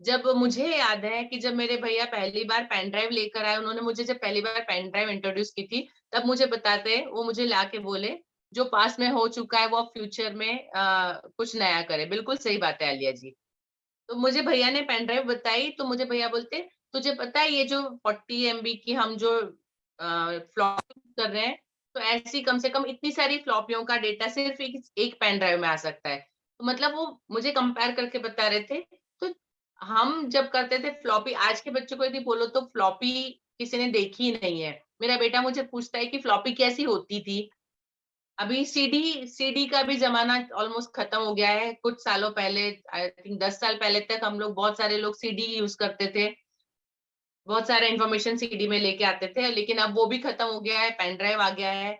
जब मुझे याद है कि जब मेरे भैया पहली बार पेन ड्राइव लेकर आए, उन्होंने मुझे जब पहली बार पेन ड्राइव इंट्रोड्यूस की थी, तब मुझे बताते, वो मुझे ला के बोले जो पास में हो चुका है वो आप फ्यूचर में कुछ नया करे। बिल्कुल सही बात है आलिया जी। तो मुझे भैया ने पेन ड्राइव बताई, तो मुझे भैया बोलते तुझे पता है ये जो 40 MB की हम जो फ्लॉप कर रहे हैं, तो ऐसी कम से कम इतनी सारी फ्लॉपियों का डेटा सिर्फ एक पेन ड्राइव में आ सकता है। तो मतलब वो मुझे कंपेयर करके बता रहे थे। तो हम जब करते थे फ्लॉपी, आज के बच्चों को यदि बोलो तो फ्लॉपी किसी ने देखी ही नहीं है। मेरा बेटा मुझे पूछता है कि फ्लॉपी कैसी होती थी? अभी सीडी का भी ज़माना ऑलमोस्ट खत्म हो गया है। कुछ सालों पहले, आई थिंक 10 साल पहले तक हम लोग, बहुत सारे लोग सीडी यूज़ करते थे। बहुत सारा इन्फॉर्मेशन सीडी में लेके आते थे, लेकिन अब वो भी खत्म हो गया है, पेन ड्राइव आ गया है।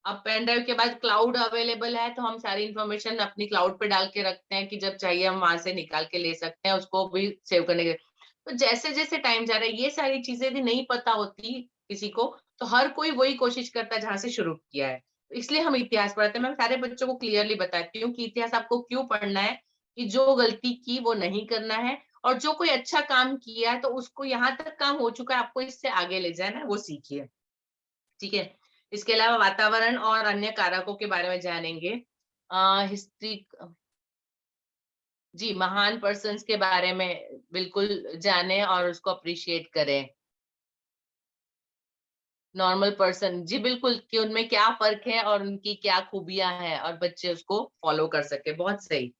अब पेन ड्राइव के बाद क्लाउड अवेलेबल है, तो हम सारी इन्फॉर्मेशन अपनी क्लाउड पे डाल के रखते हैं कि जब चाहिए हम वहाँ से निकाल के ले सकते हैं, उसको भी सेव करने के। तो जैसे-जैसे टाइम जा रहा है, ये सारी चीज़ें यदि नहीं पता होती किसी को, तो हर कोई वही कोशिश करता है जहाँ से शुरू किया है। तो इसलिए हम इतिहास पढ़ते हैं। मैं सारे बच्चों को क्लियरली बताती हूँ कि इतिहास आपको क्यों पढ़ना है, कि जो गलती की वो नहीं करना है, और जो कोई अच्छा काम किया है तो उसको, यहाँ तक काम हो चुका है, आपको इससे आगे ले जाना है, वो सीखिए। ठीक है? इसके अलावा वातावरण और अन्य कारकों के बारे में जानेंगे। हिस्ट्री, जी, महान पर्सन्स के बारे में बिल्कुल जानें और उसको अप्रिशिएट करें। नॉर्मल पर्सन, जी बिल्कुल, कि उनमें क्या फ़र्क है और उनकी क्या खूबियाँ हैं, और बच्चे उसको फ़ॉलो कर सकें, बहुत सही।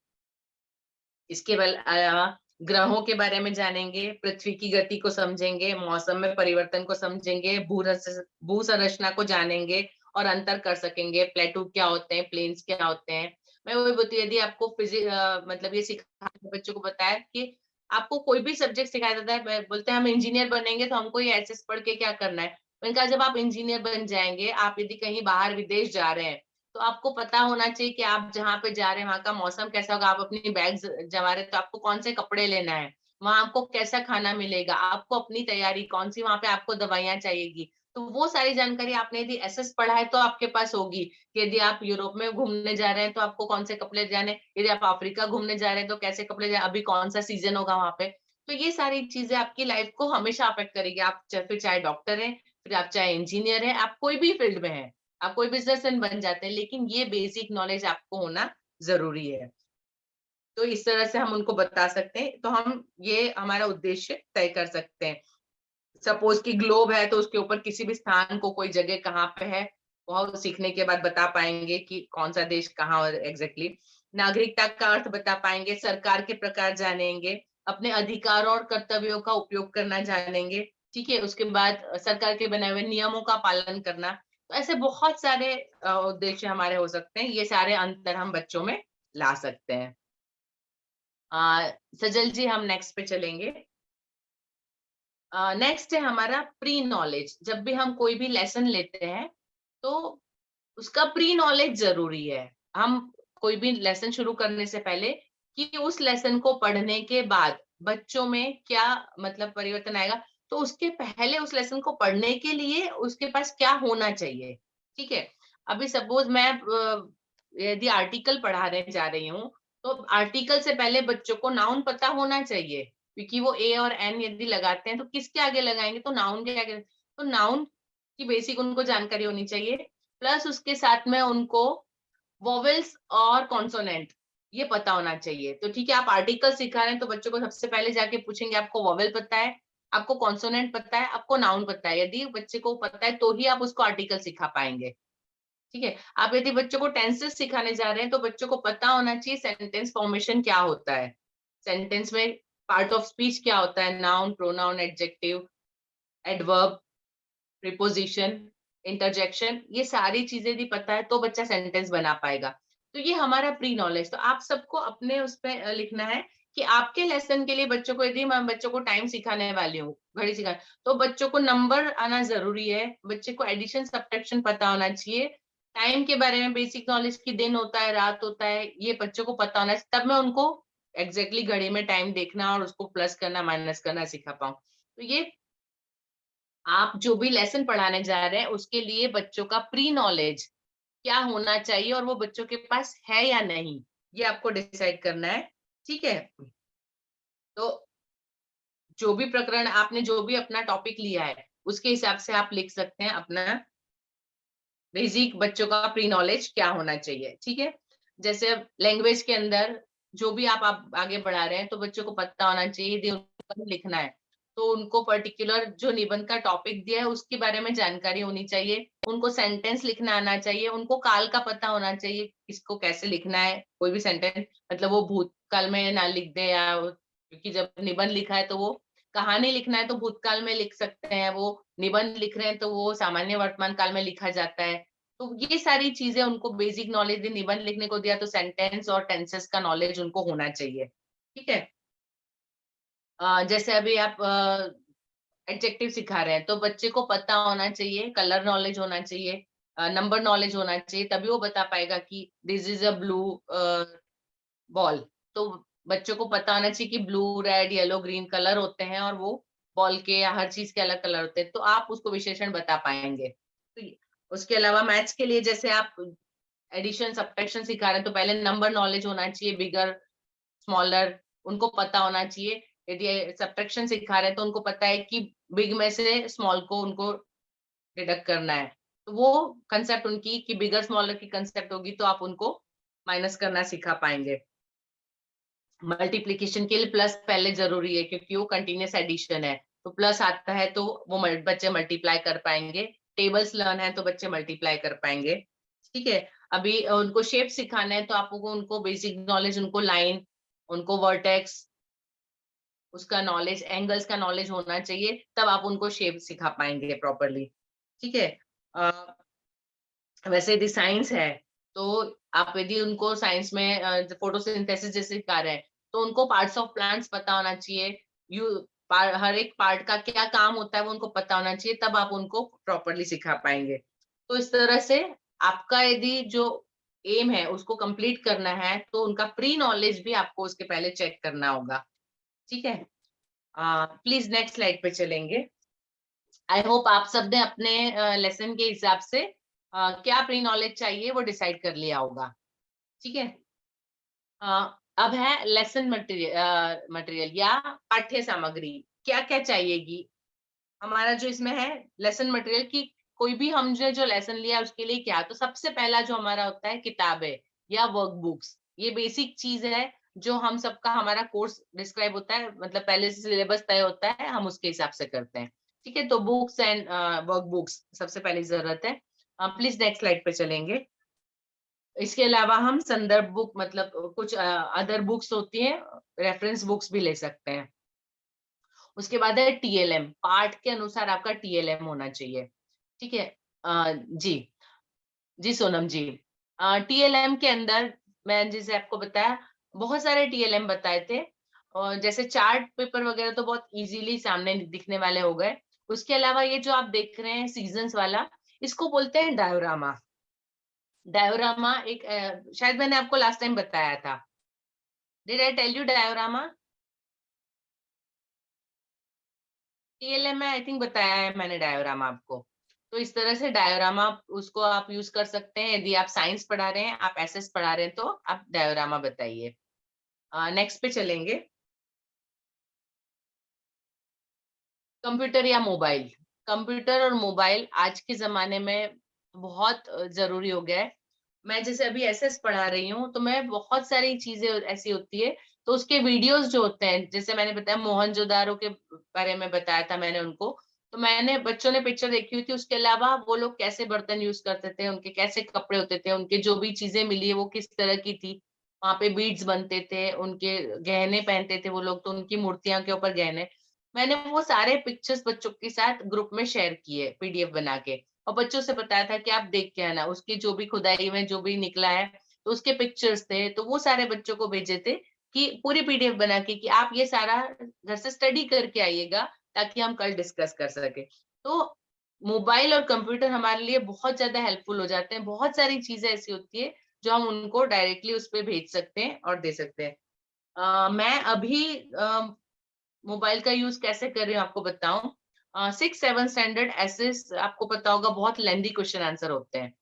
इसके अलावा ग्रहों के बारे में जानेंगे, पृथ्वी की गति को समझेंगे, मौसम में परिवर्तन को समझेंगे, भू संरचना को जानेंगे और अंतर कर सकेंगे, प्लेटू क्या होते हैं, प्लेन्स क्या होते हैं। मैं वही बोलती हूँ, यदि आपको मतलब ये सिखाया बच्चों को, बताया कि आपको कोई भी सब्जेक्ट सिखाया जाता है, बोलते हैं हम इंजीनियर बनेंगे तो हमको ये एसएस पढ़ के क्या करना है। मैंने कहा जब आप इंजीनियर बन जाएँगे, आप यदि कहीं बाहर विदेश जा रहे हैं, तो आपको पता होना चाहिए कि आप जहाँ पे जा रहे हैं, वहाँ का मौसम कैसा होगा, आप अपनी बैग्स जमा रहे हैं, तो आपको कौन-से कपड़े लेना है, वहाँ आपको कैसा खाना मिलेगा, आपको अपनी तैयारी कौन-सी, वहाँ पे आपको दवाइयाँ चाहिएगी। तो वो सारी जानकारी आपने यदि एसएस पढ़ा है, तो आपके पास होगी, कि यदि आप यूरोप में घूमने जा रहे हैं, तो आपको कौन से कपड़े जाने, यदि आप अफ्रीका घूमने जा रहे हैं, तो कैसे कपड़े अभी कौन-सा सीज़न होगा वहाँ पे। तो ये सारी चीज़ें आपकी लाइफ़ को हमेशा अफ़ेक्ट करेगी। आप फिर चाहे डॉक्टर हैं, फिर आप चाहे इंजीनियर हैं, आप कोई भी फ़ील्ड में हैं। आप कोई बिज़नेसमैन बन जाते हैं, लेकिन ये बेसिक नॉलेज आपको होना ज़रूरी है। तो इस तरह से हम उनको बता सकते हैं, तो हम ये हमारा उद्देश्य तय कर सकते हैं। सपोज़ कि ग्लोब है, तो उसके ऊपर किसी भी स्थान को, कोई जगह कहाँ पे है, वो सीखने के बाद बता पाएँगे कि कौन-सा देश कहाँ और एग्ज़ैक्टली। नागरिकता का अर्थ बता पाएँगे, सरकार के प्रकार जानेंगे, अपने अधिकारों और कर्तव्यों का उपयोग करना जानेंगे, ठीक है? उसके बाद सरकार के बनाए हुए नियमों का पालन करना। तो ऐसे बहुत सारे उद्देश्य हमारे हो सकते हैं, ये सारे अंतर हम बच्चों में ला सकते हैं। सजल जी, हम नेक्स्ट पे चलेंगे। नेक्स्ट है हमारा प्री नॉलेज। जब भी हम कोई भी लेसन लेते हैं, तो उसका प्री नॉलेज ज़रूरी है। हम कोई भी लेसन शुरू करने से पहले, कि उस लेसन को पढ़ने के बाद बच्चों में क्या मतलब परिवर्तन आएगा, तो उसके पहले उस लेसन को पढ़ने के लिए उसके पास क्या होना चाहिए, ठीक है? अभी सपोज़ मैं यदि आर्टिकल पढ़ाने जा रही हूँ, तो आर्टिकल से पहले बच्चों को नाउन पता होना चाहिए, क्योंकि वो ए और एन यदि लगाते हैं, तो किसके आगे लगाएँगे, तो नाउन के आगे। तो नाउन की बेसिक उनको जानकारी होनी चाहिए। प्लस उसके साथ में उनको वोवेल्स और कॉन्सोनेंट ये पता होना चाहिए। तो ठीक है, आप आर्टिकल सिखा रहे हैं, तो बच्चों को सबसे पहले जाके पूछेंगे, आपको वोवेल पता है? आपको कॉन्सोनेंट पता है? आपको नाउन पता है? यदि बच्चे को पता है, तो ही आप उसको आर्टिकल सिखा पाएँगे। ठीक है? आप यदि बच्चों को टेंसेस सिखाने जा रहे हैं, तो बच्चों को पता होना चाहिए सेंटेंस फॉर्मेशन क्या होता है। सेंटेंस में पार्ट ऑफ स्पीच क्या होता है, noun, pronoun, adjective, adverb, preposition, interjection, ये सारी चीजें यदि पता है, तो बच्चा सेंटेंस बना पाएगा। तो ये हमारा प्री नॉलेज। तो आप सबको अपने उस पे लिखना है कि आपके लेसन के लिए बच्चों को, यदि मैं बच्चों को टाइम सिखाने वाली हूँ, घड़ी सिखा, तो बच्चों को नंबर आना ज़रूरी है, बच्चे को एडिशन, सब्ट्रैक्शन पता होना चाहिए। टाइम के बारे में बेसिक नॉलेज, कि दिन होता है, रात होता है, ये बच्चों को पता होना चाहिए, तब मैं उनको एग्ज़ैक्टली घड़ी में टाइम देखना और उसको प्लस करना, माइनस करना सिखा पाऊँ। तो ये आप जो भी लेसन पढ़ाने जा रहे हैं, उसके लिए बच्चों का प्री नॉलेज क्या होना चाहिए और वो बच्चों के पास है या नहीं, ये आपको डिसाइड करना है, ठीक है? तो जो भी प्रकरण आपने, जो भी अपना टॉपिक लिया है, उसके हिसाब से आप लिख सकते हैं अपना बेसिक बच्चों का प्री नॉलेज क्या होना चाहिए, ठीक है? जैसे लैंग्वेज के अंदर जो भी आप आगे बढ़ा रहे हैं, तो बच्चों को पता होना चाहिए, यदि उनको लिखना है, तो उनको पर्टिकुलर जो निबंध का टॉपिक दिया है, उसके बारे में जानकारी होनी चाहिए। उनको सेंटेंस लिखना आना चाहिए, उनको काल का पता होना चाहिए, किसको कैसे लिखना है, कोई भी सेंटेंस, मतलब वो भूतकाल में ना लिख दे या क्योंकि जब निबंध लिखा है तो वो कहानी लिखना है तो भूतकाल में लिख सकते हैं, वो निबंध लिख रहे हैं तो वो सामान्य वर्तमान काल में लिखा जाता है। तो ये सारी चीजें उनको बेसिक नॉलेज दी, निबंध लिखने को दिया तो सेंटेंस और टेंसेस का नॉलेज उनको होना चाहिए। ठीक है, जैसे अभी आप एडजेक्टिव सिखा रहे हैं तो बच्चे को पता होना चाहिए, कलर नॉलेज होना चाहिए, नंबर नॉलेज होना चाहिए, तभी वो बता पाएगा कि this is a blue ball. तो बच्चों को पता होना चाहिए कि blue, red, yellow, green colour होते हैं और वो बॉल के या हर चीज के अलग कलर होते हैं, तो आप उसको विशेषण बता पाएंगे। तो उसके अलावा मैथ्स के लिए जैसे आप एडिशन सब्ट्रैक्शन सिखा रहे हैं तो पहले नंबर नॉलेज होना चाहिए, बिगर, स्मॉलर, उनको पता होना चाहिए। यदि सब्ट्रैक्शन सिखा रहे हैं तो उनको पता है कि बिग में से स्मॉल को उनको डिडक्ट करना है, तो वो कंसेप्ट उनकी कि बिगर स्मॉलर की कंसेप्ट होगी तो आप उनको माइनस करना सिखा पाएंगे। मल्टीप्लिकेशन के लिए प्लस पहले जरूरी है क्योंकि वो कंटिन्यूस एडिशन है, तो प्लस आता है तो वो बच्चे मल्टीप्लाई कर पाएंगे। टेबल्स लर्न है तो बच्चे मल्टीप्लाई कर पाएंगे। ठीक है, अभी उनको शेप सिखाना है तो आपको उनको बेसिक नॉलेज, उनको लाइन, उनको वर्टेक्स, उसका नॉलेज, एंगल्स का नॉलेज होना चाहिए, तब आप उनको शेप सिखा पाएंगे प्रॉपरली। ठीक है, वैसे यदि साइंस है तो आप यदि उनको साइंस में फोटोसिंथेसिस जैसे सिखा रहे हैं तो उनको पार्ट्स ऑफ प्लांट्स पता होना चाहिए, हर एक पार्ट का क्या काम होता है वो उनको पता होना चाहिए, तब आप उनको प्रॉपरली सिखा पाएंगे। तो इस तरह से आपका यदि जो एम है उसको कंप्लीट करना है तो उनका प्री नॉलेज भी आपको उसके पहले चेक करना होगा। ठीक है, प्लीज नेक्स्ट स्लाइड पे चलेंगे। आई होप आप सब ने अपने लेसन के हिसाब से क्या प्री नॉलेज चाहिए वो डिसाइड कर लिया होगा। ठीक है, अब है लेसन मटेरियल या पाठ्य सामग्री, क्या क्या चाहिएगी। हमारा जो इसमें है लेसन मटेरियल की कोई भी हम जो लेसन लिया उसके लिए क्या, तो सबसे पहला जो हमारा होता है किताबें या वर्कबुक्स, ये बेसिक चीज है जो हम सबका, हमारा कोर्स डिस्क्राइब होता है, मतलब पहले से सिलेबस तय होता है, हम उसके हिसाब से करते हैं। ठीक है, तो बुक्स एंड वर्कबुक्स सबसे पहली जरूरत है। प्लीज नेक्स्ट स्लाइड पे चलेंगे। इसके अलावा हम संदर्भ बुक, मतलब कुछ अदर बुक्स होती हैं, रेफरेंस बुक्स भी ले सकते हैं। उसके बाद है टीएलएम, पार्ट के अनुसार आपका टीएलएम होना चाहिए। ठीक है, जी जी सोनम जी, टीएलएम के अंदर मैं जैसे आपको बताया, बहुत सारे टीएलएम बताए थे, और जैसे चार्ट पेपर वगैरह तो बहुत इजीली सामने दिखने वाले हो गए। उसके अलावा ये जो आप देख रहे हैं सीजन्स वाला, इसको बोलते हैं डायोरामा। डायोरामा एक शायद मैंने आपको लास्ट टाइम बताया था। Did I tell you diorama? TLM में आई थिंक बताया है मैंने डायोरामा आपको। तो इस तरह से डायोरामा उसको आप यूज कर सकते हैं, यदि आप साइंस पढ़ा रहे हैं, आप एसएस पढ़ा रहे हैं तो आप डायोरामा बताइए। नेक्स्ट पे चलेंगे। कंप्यूटर या मोबाइल, कंप्यूटर और मोबाइल आज के जमाने में बहुत जरूरी हो गया है। मैं जैसे अभी एसएस पढ़ा रही हूँ तो मैं बहुत सारी चीजें ऐसी होती है, तो उसके वीडियोस जो होते हैं, जैसे मैंने बताया मोहनजोदारो के बारे में बताया था मैंने उनको, तो मैंने, बच्चों ने पिक्चर देखी हुई थी, उसके अलावा वो लोग कैसे बर्तन यूज करते थे, उनके कैसे कपड़े होते थे, उनके जो भी चीजें मिली है वो किस तरह की थी, वहां पे बीड्स बनते थे, उनके गहने पहनते थे वो लोग, तो उनकी मूर्तियां के ऊपर गहने, मैंने वो सारे पिक्चर्स बच्चों के साथ ग्रुप में शेयर किए पीडीएफ बना के, और बच्चों से बताया था कि आप देख के आना, उसकी जो भी खुदाई में जो भी निकला है तो उसके पिक्चर्स थे, तो वो सारे बच्चों को भेजे थे कि पूरी पीडीएफ बना के कि आप ये सारा घर से स्टडी करके आइएगा ताकि हम कल डिस्कस कर सके। तो मोबाइल और कंप्यूटर हमारे लिए बहुत ज्यादा हेल्पफुल हो जाते हैं, बहुत सारी चीजें ऐसी होती है जो हम उनको डायरेक्टली उस पर भेज सकते हैं और दे सकते हैं। मैं अभी मोबाइल का यूज कैसे कर रही हूँ आपको बताऊं। 6-7 स्टैंडर्ड एसेस आपको पता होगा बहुत लेंदी क्वेश्चन आंसर होते हैं,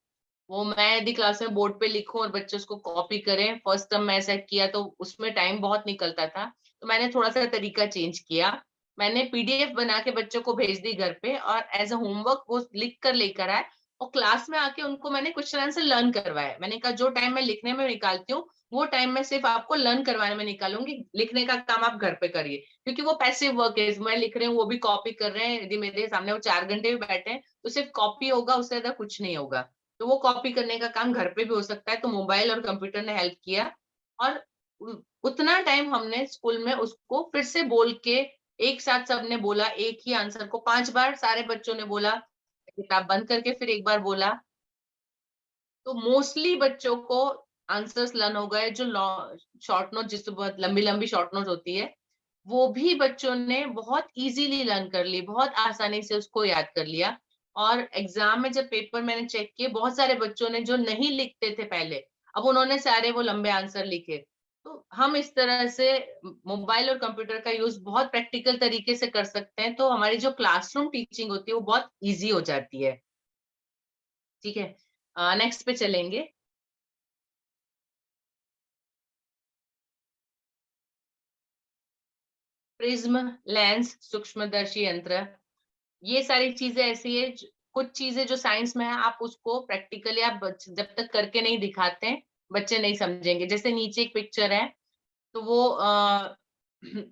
वो मैं यदि क्लास में बोर्ड पे लिखूं और बच्चे उसको कॉपी करें, फर्स्ट टर्म में ऐसा किया तो उसमें टाइम बहुत निकलता था, तो मैंने थोड़ा सा तरीका चेंज किया। मैंने पीडीएफ बना के बच्चों को भेज दी घर पे, और एज अ होमवर्क वो लिख कर लेकर आए, और क्लास में आके उनको मैंने क्वेश्चन आंसर लर्न करवाया। मैंने कहा जो टाइम मैं लिखने में निकालती हूँ वो टाइम मैं सिर्फ आपको लर्न करवाने में निकालूंगी, लिखने का काम आप घर पे करिए, क्योंकि वो पैसिव वर्क है, मैं लिख रही हूँ वो भी कॉपी कर रहे हैं, यदि मेरे सामने वो 4 घंटे भी बैठे हैं तो सिर्फ कॉपी होगा, उससे ज्यादा कुछ नहीं होगा, तो वो कॉपी करने का काम घर पे भी हो सकता है। तो मोबाइल और कंप्यूटर ने हेल्प किया, और उतना टाइम हमने स्कूल में उसको फिर से बोल के एक साथ सबने बोला, एक ही आंसर को 5 बार सारे बच्चों ने बोला, किताब बंद करके फिर एक बार बोला। तो मोस्टली बच्चों को आंसर्स लर्न हो गए। जो शॉर्ट नोट, जिससे बहुत लंबी लंबी शॉर्ट नोट होती है, वो भी बच्चों ने बहुत इजीली लर्न कर ली, बहुत आसानी से उसको याद कर लिया। और एग्जाम में जब पेपर मैंने चेक किए, बहुत सारे बच्चों ने जो नहीं लिखते थे पहले, अब उन्होंने सारे वो लंबे आंसर लिखे। तो हम इस तरह से मोबाइल और कंप्यूटर का यूज बहुत प्रैक्टिकल तरीके से कर सकते हैं, तो हमारी जो क्लासरूम टीचिंग होती है वो बहुत ईजी हो जाती है। ठीक है, नेक्स्ट पे चलेंगे। प्रिज्म, लेंस, सूक्ष्मदर्शी यंत्र, ये सारी चीजें ऐसी है, कुछ चीजें जो साइंस में है, आप उसको प्रैक्टिकली आप जब तक करके नहीं दिखाते हैं, बच्चे नहीं समझेंगे। जैसे नीचे एक पिक्चर है, तो वो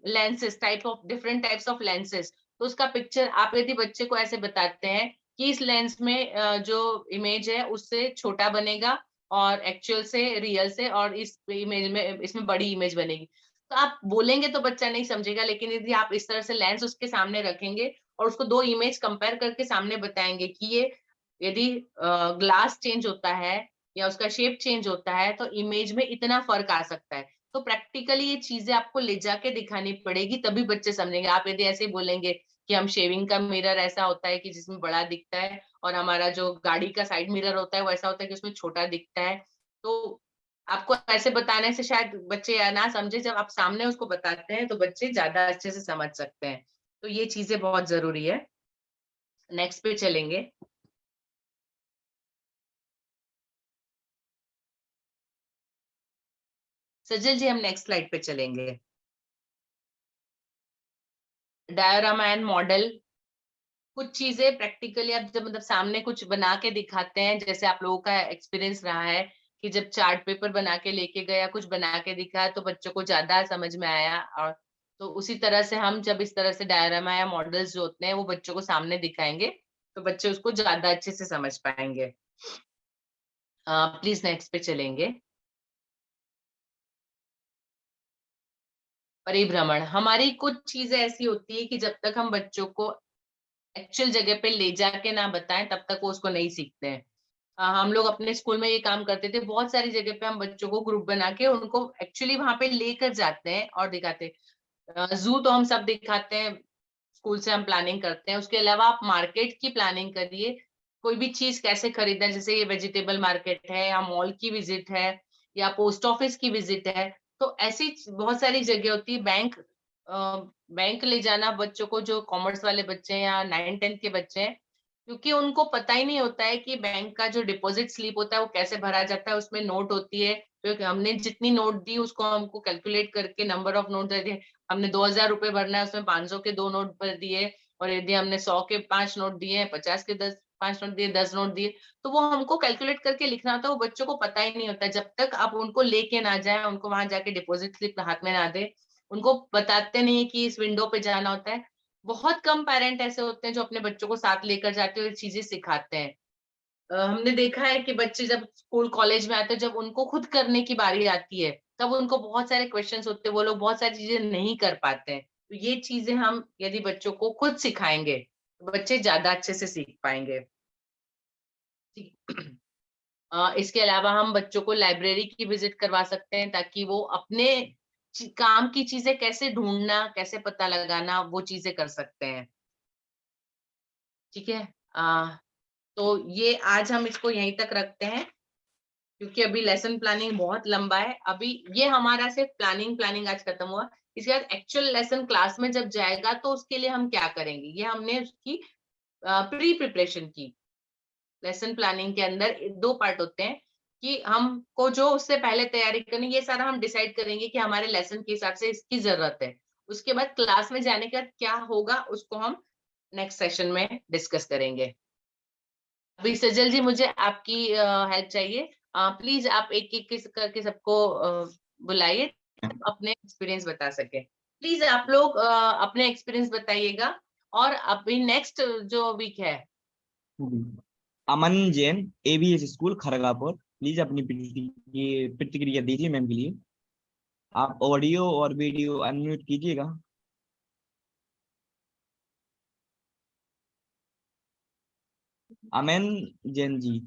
lenses, type of different types of lenses, तो उसका पिक्चर आप यदि बच्चे को ऐसे बताते हैं कि इस लेंस में जो इमेज है उससे छोटा बनेगा, और एक्चुअल से, रियल से, और इस इमेज में, इसमें बड़ी इमेज बनेगी, तो आप बोलेंगे तो बच्चा नहीं समझेगा। लेकिन यदि आप इस तरह से लेंस उसके सामने रखेंगे और उसको दो इमेज कंपेयर करके सामने बताएंगे कि ये यदि ग्लास चेंज होता है या उसका शेप चेंज होता है, तो इमेज में इतना फर्क आ सकता है। तो प्रैक्टिकली ये चीजें आपको ले जाके दिखानी पड़ेगी, तभी बच्चे समझेंगे। आप यदि ऐसे ही बोलेंगे कि हम शेविंग का मिरर ऐसा होता है कि जिसमें बड़ा दिखता है, और हमारा जो गाड़ी का साइड मिरर होता है वो ऐसा होता है कि उसमें छोटा दिखता है, तो आपको ऐसे बताने से शायद बच्चे या ना समझे। जब आप सामने उसको बताते हैं तो बच्चे ज्यादा अच्छे से समझ सकते हैं। तो ये चीजें बहुत जरूरी है। नेक्स्ट पे चलेंगे। सजल जी, हम नेक्स्ट स्लाइड पे चलेंगे। डायोरामा एंड मॉडल, कुछ चीजें प्रैक्टिकली आप जब मतलब सामने कुछ बना के दिखाते हैं, जैसे आप लोगों का एक्सपीरियंस रहा है कि जब चार्ट पेपर बना के लेके गया, कुछ बना के दिखाया, तो बच्चों को ज्यादा समझ में आया। और तो उसी तरह से हम जब इस तरह से डायरामा या मॉडल्स जो होते हैं वो बच्चों को सामने दिखाएंगे, तो बच्चे उसको ज्यादा अच्छे से समझ पाएंगे। प्लीज नेक्स्ट पे चलेंगे। परिभ्रमण, हमारी कुछ चीजें ऐसी होती है कि जब तक हम बच्चों को एक्चुअल जगह पे ले जाके ना बताएं, तब तक वो उसको नहीं सीखते हैं। हम लोग अपने स्कूल में ये काम करते थे, बहुत सारी जगह पे हम बच्चों को ग्रुप बना के उनको एक्चुअली वहां पे लेकर जाते हैं और दिखाते हैं। जू तो हम सब दिखाते हैं, स्कूल से हम प्लानिंग करते हैं। उसके अलावा आप मार्केट की प्लानिंग करिए, कोई भी चीज कैसे खरीदना है, जैसे ये वेजिटेबल मार्केट है या मॉल की विजिट है या पोस्ट ऑफिस की विजिट है, तो ऐसी बहुत सारी जगह होती है। बैंक ले जाना बच्चों को, जो कॉमर्स वाले बच्चे हैं या 9th-10th के बच्चे हैं, क्योंकि उनको पता ही नहीं होता है कि बैंक का जो डिपॉजिट स्लिप होता है वो कैसे भरा जाता है। उसमें नोट होती है, तो हमने जितनी नोट दी उसको हमको कैलकुलेट करके नंबर ऑफ नोट दे दिए। हमने 2000 रुपए भरना है, उसमें 500 के 2 नोट भर दिए, और यदि हमने 100 के 5 नोट दिए, 50 के 5 नोट दिए, 10 नोट दिए, तो वो हमको कैलकुलेट करके लिखना होता है। वो बच्चों को पता ही नहीं होता। जब तक आप उनको लेके ना जाए, उनको वहां जाके डिपॉजिट स्लिप हाथ में ना दे, उनको बताते नहीं कि इस विंडो पे जाना होता है। बहुत कम पेरेंट ऐसे होते हैं जो अपने बच्चों को साथ लेकर जाते हुए चीजें सिखाते हैं। हमने देखा है कि बच्चे जब स्कूल कॉलेज में आते हैं, जब उनको खुद करने की बारी आती है, तब उनको बहुत सारे क्वेश्चंस होते हैं, वो लोग बहुत सारी चीजें नहीं कर पाते हैं। तो ये चीजें हम यदि बच्चों को खुद सिखाएंगे, तो बच्चे ज्यादा अच्छे से सीख पाएंगे। ठीक। इसके अलावा हम बच्चों को लाइब्रेरी की विजिट करवा सकते हैं, ताकि वो अपने काम की चीजें कैसे ढूंढना, कैसे पता लगाना, वो चीजें कर सकते हैं। ठीक है, तो ये आज हम इसको यहीं तक रखते हैं, क्योंकि अभी लेसन प्लानिंग बहुत लंबा है। अभी ये हमारा सिर्फ प्लानिंग आज खत्म हुआ। इसके बाद एक्चुअल लेसन क्लास में जब जाएगा, तो उसके लिए हम क्या करेंगे, ये हमने उसकी प्री प्रिपरेशन की। लेसन प्लानिंग के अंदर दो पार्ट होते हैं कि हमको जो उससे पहले तैयारी करनी, ये सारा हम डिसाइड करेंगे कि हमारे लेसन के हिसाब से इसकी जरूरत है। उसके बाद क्लास में जाने के बाद क्या होगा, उसको हम नेक्स्ट सेशन में डिस्कस करेंगे। अभी सजल जी, मुझे आपकी हेल्प चाहिए। प्लीज आप एक एक करके सबको बुलाइए, अपने एक्सपीरियंस बता सके। प्लीज आप लोग अपने एक्सपीरियंस बताइएगा। और अभी नेक्स्ट जो वीक है, अमन जैन, एबीएस स्कूल खड़गापुर, प्लीज अपनी प्रतिक्रिया दीजिए मैम के लिए। आप ऑडियो और वीडियो अनम्यूट कीजिएगा। अमन जैन जी,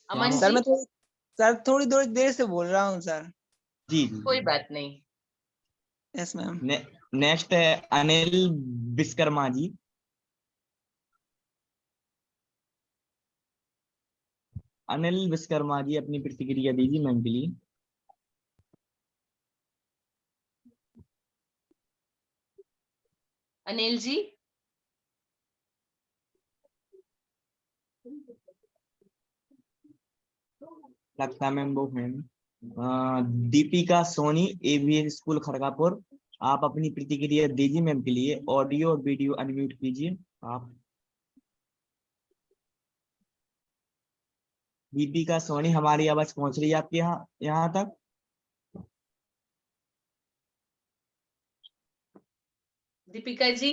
अमन क्या- सर जी, मैं थोड़ी सर थोड़ी थोड़ी देर से बोल रहा हूँ सर। जी कोई बात नहीं। Yes ma'am. नेक्स्ट है अनिल विश्वकर्मा जी। अनिल विश्वकर्मा जी अपनी प्रतिक्रिया दीजिए मैम के लिए। अनिल जी, लगता है मैम वो ma'am Deepika Soni AVS school Kharagpur, आप अपनी प्रतिक्रिया दीजिए मैम के लिए। ऑडियो और वीडियो अनम्यूट कीजिए आप। दीपिका सोनी, हमारी आवाज पहुंच रही है आपके यहाँ यहाँ तक? दीपिका जी,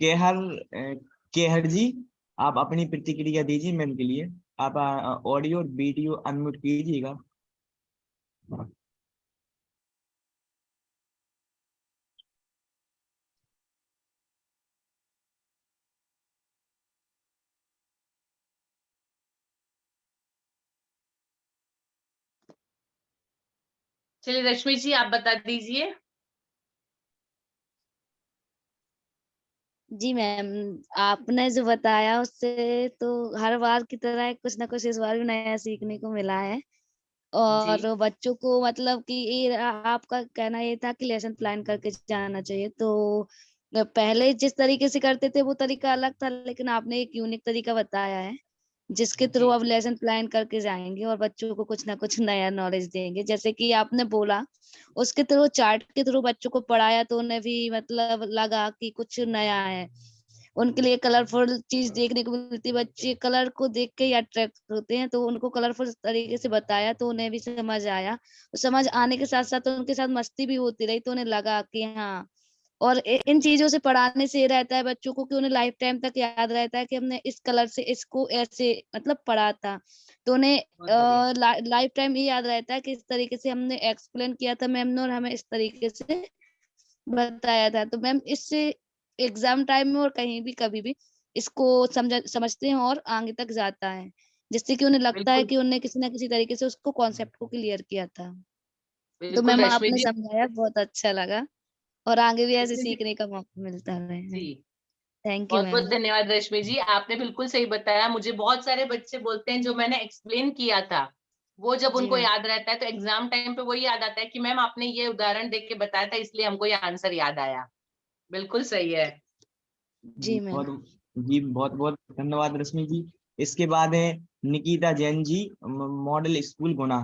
केहर केहर जी, आप अपनी प्रतिक्रिया दीजिए मैम के लिए। आप ऑडियो और वीडियो अनम्यूट कीजिएगा। चलिए रश्मि जी आप बता दीजिए। जी मैम, आपने जो बताया उससे तो हर बार की तरह कुछ ना कुछ इस बार भी नया सीखने को मिला है। जी, और बच्चों को मतलब कि ये आपका कहना ये था कि लेसन प्लान करके जाना चाहिए, तो पहले जिस तरीके से करते थे वो तरीका अलग था, लेकिन आपने एक यूनिक तरीका बताया है जिसके थ्रू जी, अब लेसन प्लान करके जाएंगे और बच्चों को कुछ ना कुछ नया नॉलेज देंगे। जैसे कि आपने बोला उसके थ्रू चार्ट के थ्रू बच्चों को पढ़ाया तो उन्हें भी मतलब लगा कि कुछ नया है। उनके लिए कलरफुल चीज देखने को मिलती है, बच्चे कलर को देख के ही अट्रैक्ट होते हैं, तो उनको कलरफुल तरीके से बताया तो उन्हें भी समझ आया। समझ आने के साथ साथ उनके साथ मस्ती भी होती रही तो उन्हें लगा कि हाँ। और इन चीजों से पढ़ाने से ये रहता है बच्चों को कि उन्हें लाइफ टाइम तक याद रहता है कि हमने इस कलर से इसको ऐसे मतलब पढ़ा था। तो उन्हें बहुत बढ़िया। लाइफ टाइम ये याद रहता है कि इस तरीके से हमने एक्सप्लेन किया था मैम ने और हमें इस तरीके से बताया था। तो मैम इससे एग्जाम टाइम में और कहीं भी कभी भी इसको समझते हैं और आगे तक जाता है, जिससे कि उन्हें लगता है बिल्कुल, कि उन्होंने किसी ना किसी तरीके से उसको कॉन्सेप्ट को क्लियर किया था। तो बिल्कुल मैम रश्मि आपने जी। समझाया बहुत अच्छा लगा और आगे भी ऐसे रश्मि जी, सीखने का मौका मिलता रहे। जी, थैंक यू बहुत बहुत मैम। धन्यवाद रश्मि जी, आपने बिल्कुल सही बताया। मुझे बहुत सारे बच्चे बोलते हैं जो मैंने एक्सप्लेन किया था वो जब जी उनको मैम। याद रहता है तो एग्जाम टाइम पे वही याद आता है कि मैम आपने ये उदाहरण देख के बताया था इसलिए हमको ये आंसर याद आया। बिल्कुल सही है। जी मैम। बहुत जी, बहुत बहुत धन्यवाद रश्मि जी। इसके बाद है निकिता जैन जी, मॉडल स्कूल गुना।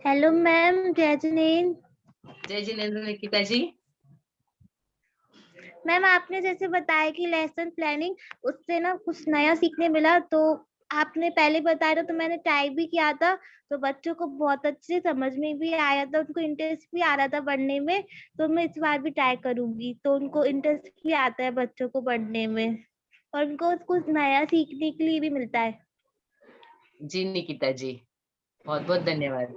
हेलो मैम, जय जिनेंद्र। जय जिनेंद्र निकिता जी। मैम आपने जैसे बताया कि लेसन प्लानिंग उससे ना कुछ नया सीखने मिला, तो आपने पहले बताया था तो मैंने ट्राई भी किया था, तो बच्चों को बहुत अच्छे समझ में भी आया था, उनको इंटरेस्ट भी आ रहा था पढ़ने में। तो मैं इस बार भी ट्राई करूंगी, तो उनको इंटरेस्ट भी आता है बच्चों को पढ़ने में और उनको कुछ नया सीखने के लिए भी मिलता है। जी निकिता जी, बहुत बहुत धन्यवाद।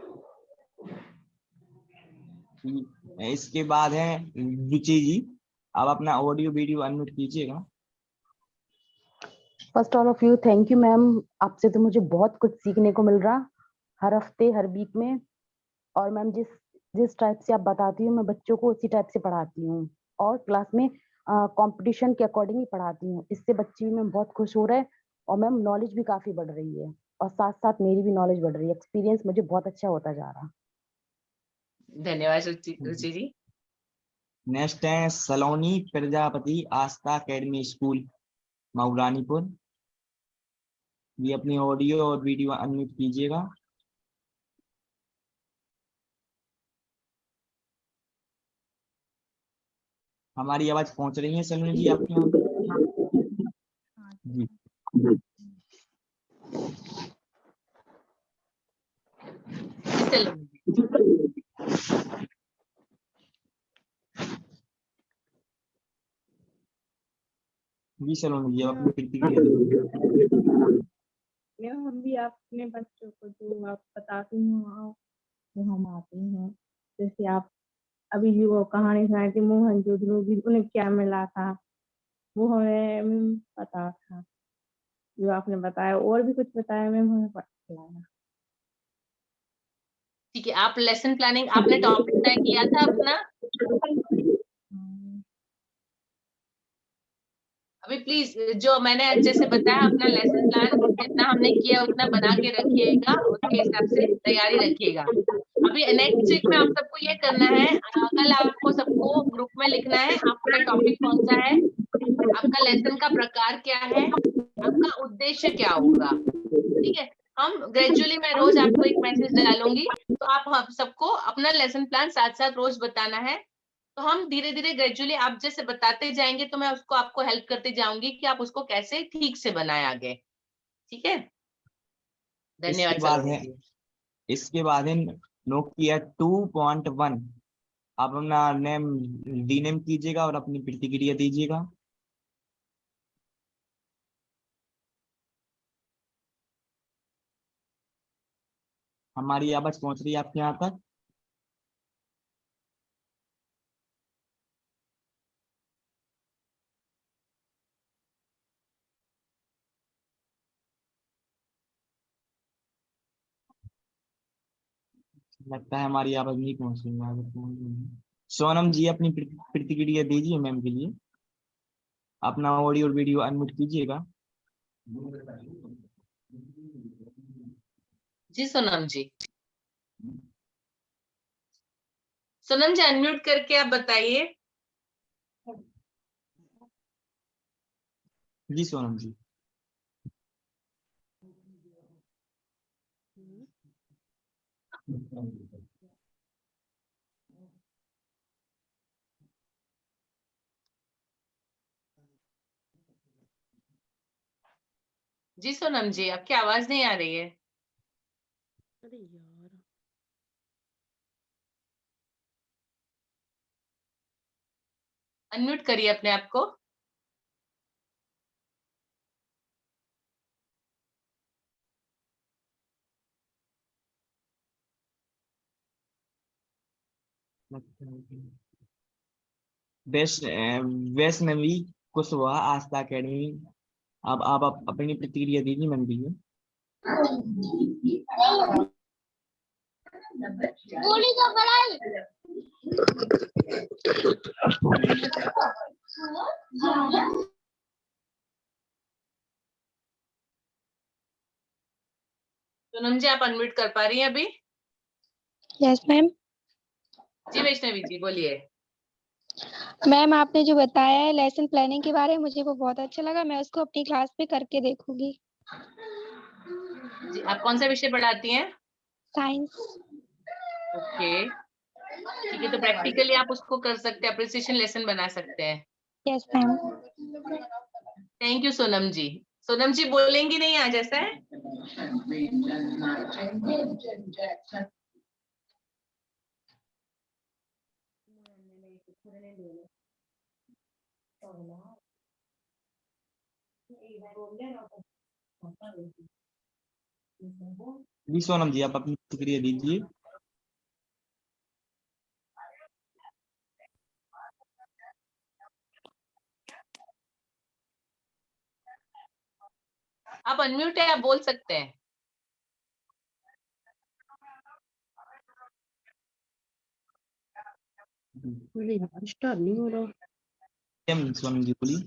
इसके बाद है रुचि जी, आप अपना ऑडियो वीडियो अनम्यूट कीजिएगा। First all of you thank you ma'am, आपसे तो मुझे बहुत कुछ सीखने को मिल रहा हर हफ्ते हर वीक में। और मैम जिस जिस टाइप से आप बताती हूँ मैं बच्चों को उसी टाइप से पढ़ाती हूँ और क्लास में कंपटीशन के अकॉर्डिंग ही पढ़ाती हूँ। इससे बच्चे भी मैम बहुत खुश हो रहे हैं और मैम नॉलेज भी काफी बढ़ रही है और साथ साथ मेरी भी नॉलेज बढ़ रही है। एक्सपीरियंस मुझे बहुत अच्छा होता जा रहा। धन्यवाद रुचि जी। नेक्स्ट है सलोनी प्रजापति आस्था अकेडमी स्कूल मऊरानीपुर, ये अपनी ऑडियो और वीडियो अनम्यूट कीजिएगा। हमारी आवाज पहुंच रही है सलोनी जी आपके यहाँ? जी सलोनी जी। जी सलोनी जी, आप अपनी प्रतिक्रिया दीजिए। मैम हम भी अपने बच्चों को जो आप बताती हो वो हम आते हैं। जैसे आप अभी जो वो कहानी सुनाई थी मोहनजोदड़ो की, उन्हें क्या मिला था वो हमें पता था। जो आपने बताया और भी कुछ बताया मैम, हमें पता लगा। ठीक है, आप लेसन प्लानिंग आपने टॉपिक तय किया था अपना? अभी प्लीज जो मैंने जैसे बताया अपना लेसन प्लान जितना हमने किया उतना बना के रखिएगा, उसके हिसाब से तैयारी रखिएगा। अभी नेक्स्ट वीक में आप सबको ये करना है, कल आपको सबको ग्रुप में लिखना है आपका टॉपिक कौन सा है, आपका लेसन का प्रकार क्या है, आपका उद्देश्य क्या होगा। ठीक है, हम ग्रेजुअली मैं रोज आपको एक मैसेज डालूंगी, तो आप सबको अपना लेसन प्लान साथ साथ रोज बताना है। तो हम धीरे धीरे ग्रेजुअली आप जैसे बताते जाएंगे तो मैं उसको आपको हेल्प करते जाऊंगी कि आप उसको कैसे ठीक से बनाए आगे। ठीक है, धन्यवाद इसके बाद सलोनी है जी। इसके बाद है नोकिया 2.1। आप अपना नेम रीनेम कीजिएगा और अपनी प्रतिक्रिया दीजिएगा। हमारी आवाज पहुंच रही है आपके यहाँ तक? लगता है हमारी आवाज नहीं पहुंच रही है, आवाज पहुंच रही है। सोनम जी अपनी प्रतिक्रिया दीजिए मैम के लिए। अपना ऑडियो और वीडियो अनम्यूट कीजिएगा। जी सोनम जी, सोनम जी अनम्यूट करके आप बताइए। जी सोनम जी। जी सोनम जी, आपकी आवाज नहीं आ रही है। अरे यार, अनम्यूट करिए अपने आप को। वैष्णवी कुशवाहा आस्था अकेडमी। अब आप अपनी प्रतिक्रिया दीजिए मैम के लिए। सोनम जी आप अनम्यूट कर पा रही हैं अभी? Yes ma'am. जी वैष्णवी जी बोलिए। मैम आपने जो बताया है लेसन प्लानिंग के बारे में, मुझे वो बहुत अच्छा लगा। मैं उसको अपनी क्लास में करके देखूंगी। जी आप कौन सा विषय पढ़ाती हैं? साइंस। ओके ठीक है, तो प्रैक्टिकली आप उसको कर सकते हैं, अप्रिसिएशन लेसन बना सकते हैं। Yes ma'am. Thank you Sonam ji. Sonam ji बोलेंगी नहीं आज, ऐसा है? जी सोनम जी आप अपनी प्रतिक्रिया दीजिए। आप अनम्यूट है, आप बोल सकते हैं। अरे यार, स्टार्ट नहीं हो रहा। सोनम जी बोलिए।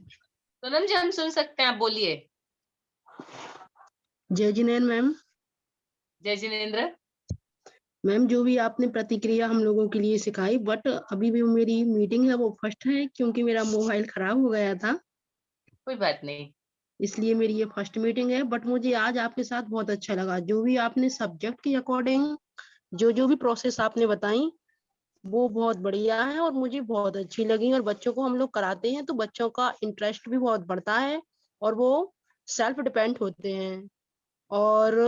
सोनम जी हम सुन सकते हैं, आप बोलिए। जय जिनेन्द्र मैम। जय जिनेन्द्र। मैम जो भी आपने प्रतिक्रिया हम लोगों के लिए सिखाई, बट अभी भी मेरी मीटिंग है वो फर्स्ट है, क्योंकि मेरा मोबाइल खराब हो गया था, कोई बात नहीं। इसलिए मेरी ये फर्स्ट मीटिंग है। बट मुझे आज आपके साथ बहुत अच्छा लगा। जो भी आपने सब्जेक्ट के अकॉर्डिंग जो भी प्रोसेस आपने बताई वो बहुत बढ़िया है और मुझे बहुत अच्छी लगी। और बच्चों को हम लोग कराते हैं तो बच्चों का इंटरेस्ट भी बहुत बढ़ता है और वो सेल्फ डिपेंड होते हैं और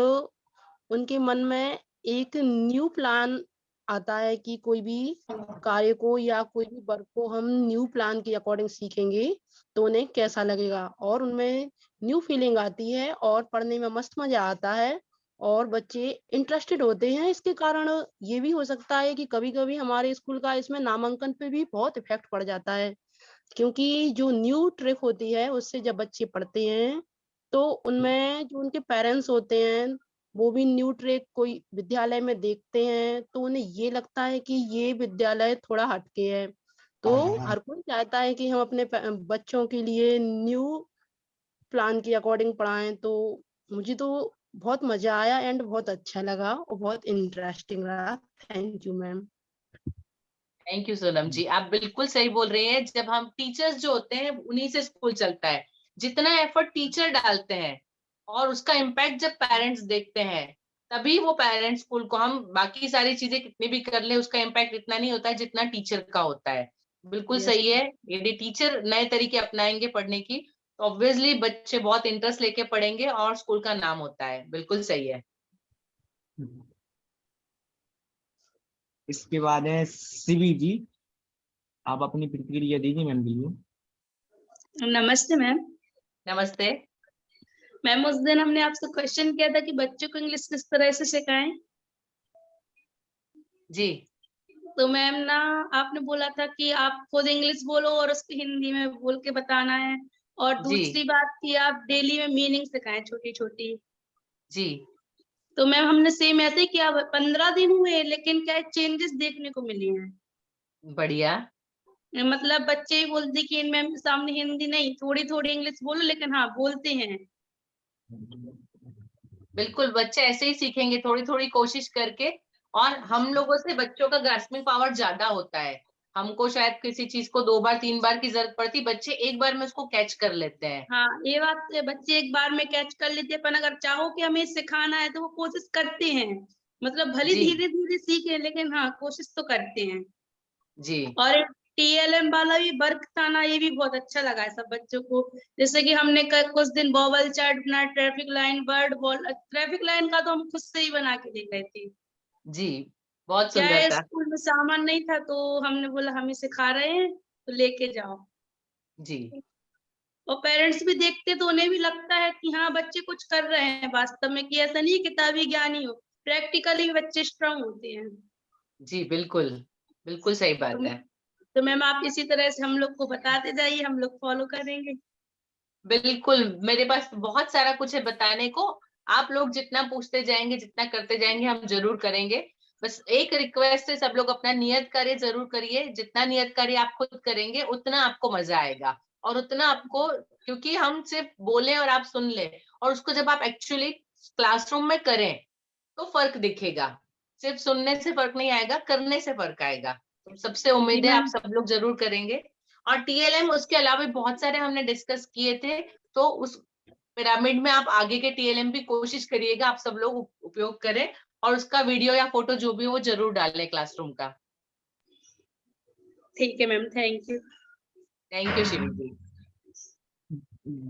उनके मन में एक न्यू प्लान आता है कि कोई भी कार्य को या कोई भी वर्क को हम न्यू प्लान के अकॉर्डिंग सीखेंगे तो उन्हें कैसा लगेगा, और उनमें न्यू फीलिंग आती है और पढ़ने में मस्त मजा आता है और बच्चे इंटरेस्टेड होते हैं। इसके कारण ये भी हो सकता है कि कभी कभी हमारे स्कूल का इसमें नामांकन पे भी बहुत इफेक्ट पड़ जाता है, क्योंकि जो न्यू ट्रिक होती है उससे जब बच्चे पढ़ते हैं तो उनमें जो उनके पेरेंट्स होते हैं वो भी न्यू ट्रिक कोई विद्यालय में देखते हैं तो उन्हें ये लगता है कि ये विद्यालय थोड़ा हटके है। तो हर कोई चाहता है कि हम अपने बच्चों के लिए न्यू प्लान के अकॉर्डिंग पढ़ाएं। तो मुझे तो बहुत मजा आया एंड बहुत अच्छा लगा और बहुत इंटरेस्टिंग रहा। Thank you ma'am. Thank you Sonam ji, आप बिल्कुल सही बोल रहे हैं। जब हम टीचर्स जो होते हैं उन्हीं से स्कूल चलता है। जितना एफर्ट टीचर डालते हैं और उसका इम्पैक्ट जब पेरेंट्स देखते हैं, तभी वो पेरेंट्स स्कूल को, हम बाकी सारी चीजें कितनी भी कर ले उसका इम्पैक्ट इतना नहीं होता है जितना टीचर का होता है। बिल्कुल Yes. सही है। यदि टीचर नए तरीके अपनाएंगे पढ़ने की तो ऑब्वियसली बच्चे बहुत इंटरेस्ट लेके पढ़ेंगे और स्कूल का नाम होता है। बिल्कुल सही है। इसके बाद है शिवी जी, आप अपनी प्रतिक्रिया दीजिए मैम के लिए। नमस्ते मैम। नमस्ते मैम, उस दिन हमने आपसे क्वेश्चन किया था कि बच्चों को इंग्लिश किस तरह से सिखाएं। जी। तो मैम ना, आपने बोला था कि आप खुद इंग्लिश बोलो और उसको हिंदी में बोल के बताना है, और जी दूसरी बात कि आप डेली में मीनिंग सिखाएं छोटी छोटी। जी तो मैम हमने सेम ऐसे ही किया। 15 दिन हुए लेकिन क्या चेंजेस देखने को मिले हैं। बढ़िया। मतलब बच्चे ही बोलते कि मैम के सामने हिंदी नहीं, थोड़ी थोड़ी इंग्लिश बोलो, लेकिन हाँ बोलते हैं। बिल्कुल, बच्चे ऐसे ही सीखेंगे थोड़ी थोड़ी कोशिश करके। और हम लोगों से बच्चों का ग्रास्पिंग पावर ज्यादा होता है। हमको शायद किसी चीज को 2 बार 3 बार की जरूरत पड़ती, बच्चे एक बार में उसको कैच कर लेते हैं। हाँ, ये बात तो है, बच्चे एक बार में कैच कर लेते हैं, पर अगर चाहो कि हमें सिखाना है तो वो कोशिश करते हैं। मतलब भले जी धीरे धीरे सीखे, लेकिन हाँ कोशिश तो करते हैं। जी और टीएलएम वाला भी वर्क था ना, ये भी बहुत अच्छा लगा है सब बच्चों को। जैसे कि हमने कुछ दिन बॉबल चार्ट बनाया, traffic line, bird ball. Traffic line का तो हम खुद से ही बना के देख रहे थे। जी बहुत क्या सुंदर है, था। स्कूल में सामान नहीं था तो हमने बोला हम ही सिखा रहे हैं तो लेके जाओ। जी और पेरेंट्स भी देखते तो उन्हें भी लगता है कि हाँ बच्चे कुछ कर रहे हैं वास्तव में, कि ऐसा नहीं है किताबी ज्ञान ही हो, प्रैक्टिकली भी बच्चे स्ट्रांग होते हैं। जी बिल्कुल, बिल्कुल सही बात है। तो मैम आप इसी तरह से हम लोग को बताते जाइए, हम लोग फॉलो करेंगे। बिल्कुल, मेरे पास बहुत सारा कुछ है बताने को। आप लोग जितना पूछते जाएंगे, जितना करते जाएंगे, हम जरूर करेंगे। बस एक रिक्वेस्ट है, सब लोग अपना नियत कार्य जरूर करिए। जितना नियत कार्य आप खुद करेंगे उतना आपको मजा आएगा, और उतना आपको, क्योंकि हम सिर्फ बोले और आप सुन ले, और उसको जब आप एक्चुअली क्लासरूम में करें तो फर्क दिखेगा। सिर्फ सुनने से फर्क नहीं आएगा, करने से फर्क आएगा। तो सबसे जी उम्मीद है आप मैम। सब लोग जरूर करेंगे। और टीएलएम उसके अलावा भी बहुत सारे हमने डिस्कस किए थे, तो उस पिरामिड में आप आगे के टीएलएम भी कोशिश करिएगा, आप सब लोग उपयोग करें, और उसका वीडियो या फोटो जो भी हो वो जरूर डालें क्लासरूम का। ठीक है ma'am, thank you. Thank you Shivi ji.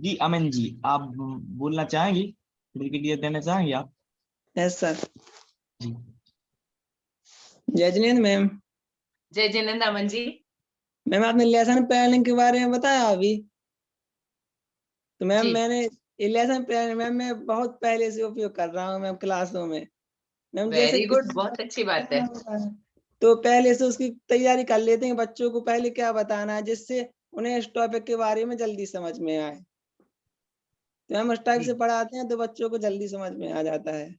जी अमन जी, आप बोलना चाहेंगी, प्रतिक्रिया देना चाहेंगे आप? Yes sir. जी जय जिनेंद्र मैम। जय जिनेंद्र अमन जी। मैम आपने लेसन प्लानिंग के बारे में बताया अभी, तो मैम जी मैंने ये लेसन प्लान मैम मैं बहुत पहले से उपयोग कर रहा हूँ मैम क्लासों में। मैम जैसे वेरी गुड, बहुत अच्छी बात है। तो पहले से उसकी तैयारी कर लेते हैं, बच्चों को पहले क्या बताना है जिससे उन्हें इस टॉपिक के बारे में जल्दी समझ में आए। तो हम उस टाइप जी से पढ़ाते हैं तो बच्चों को जल्दी समझ में आ जाता है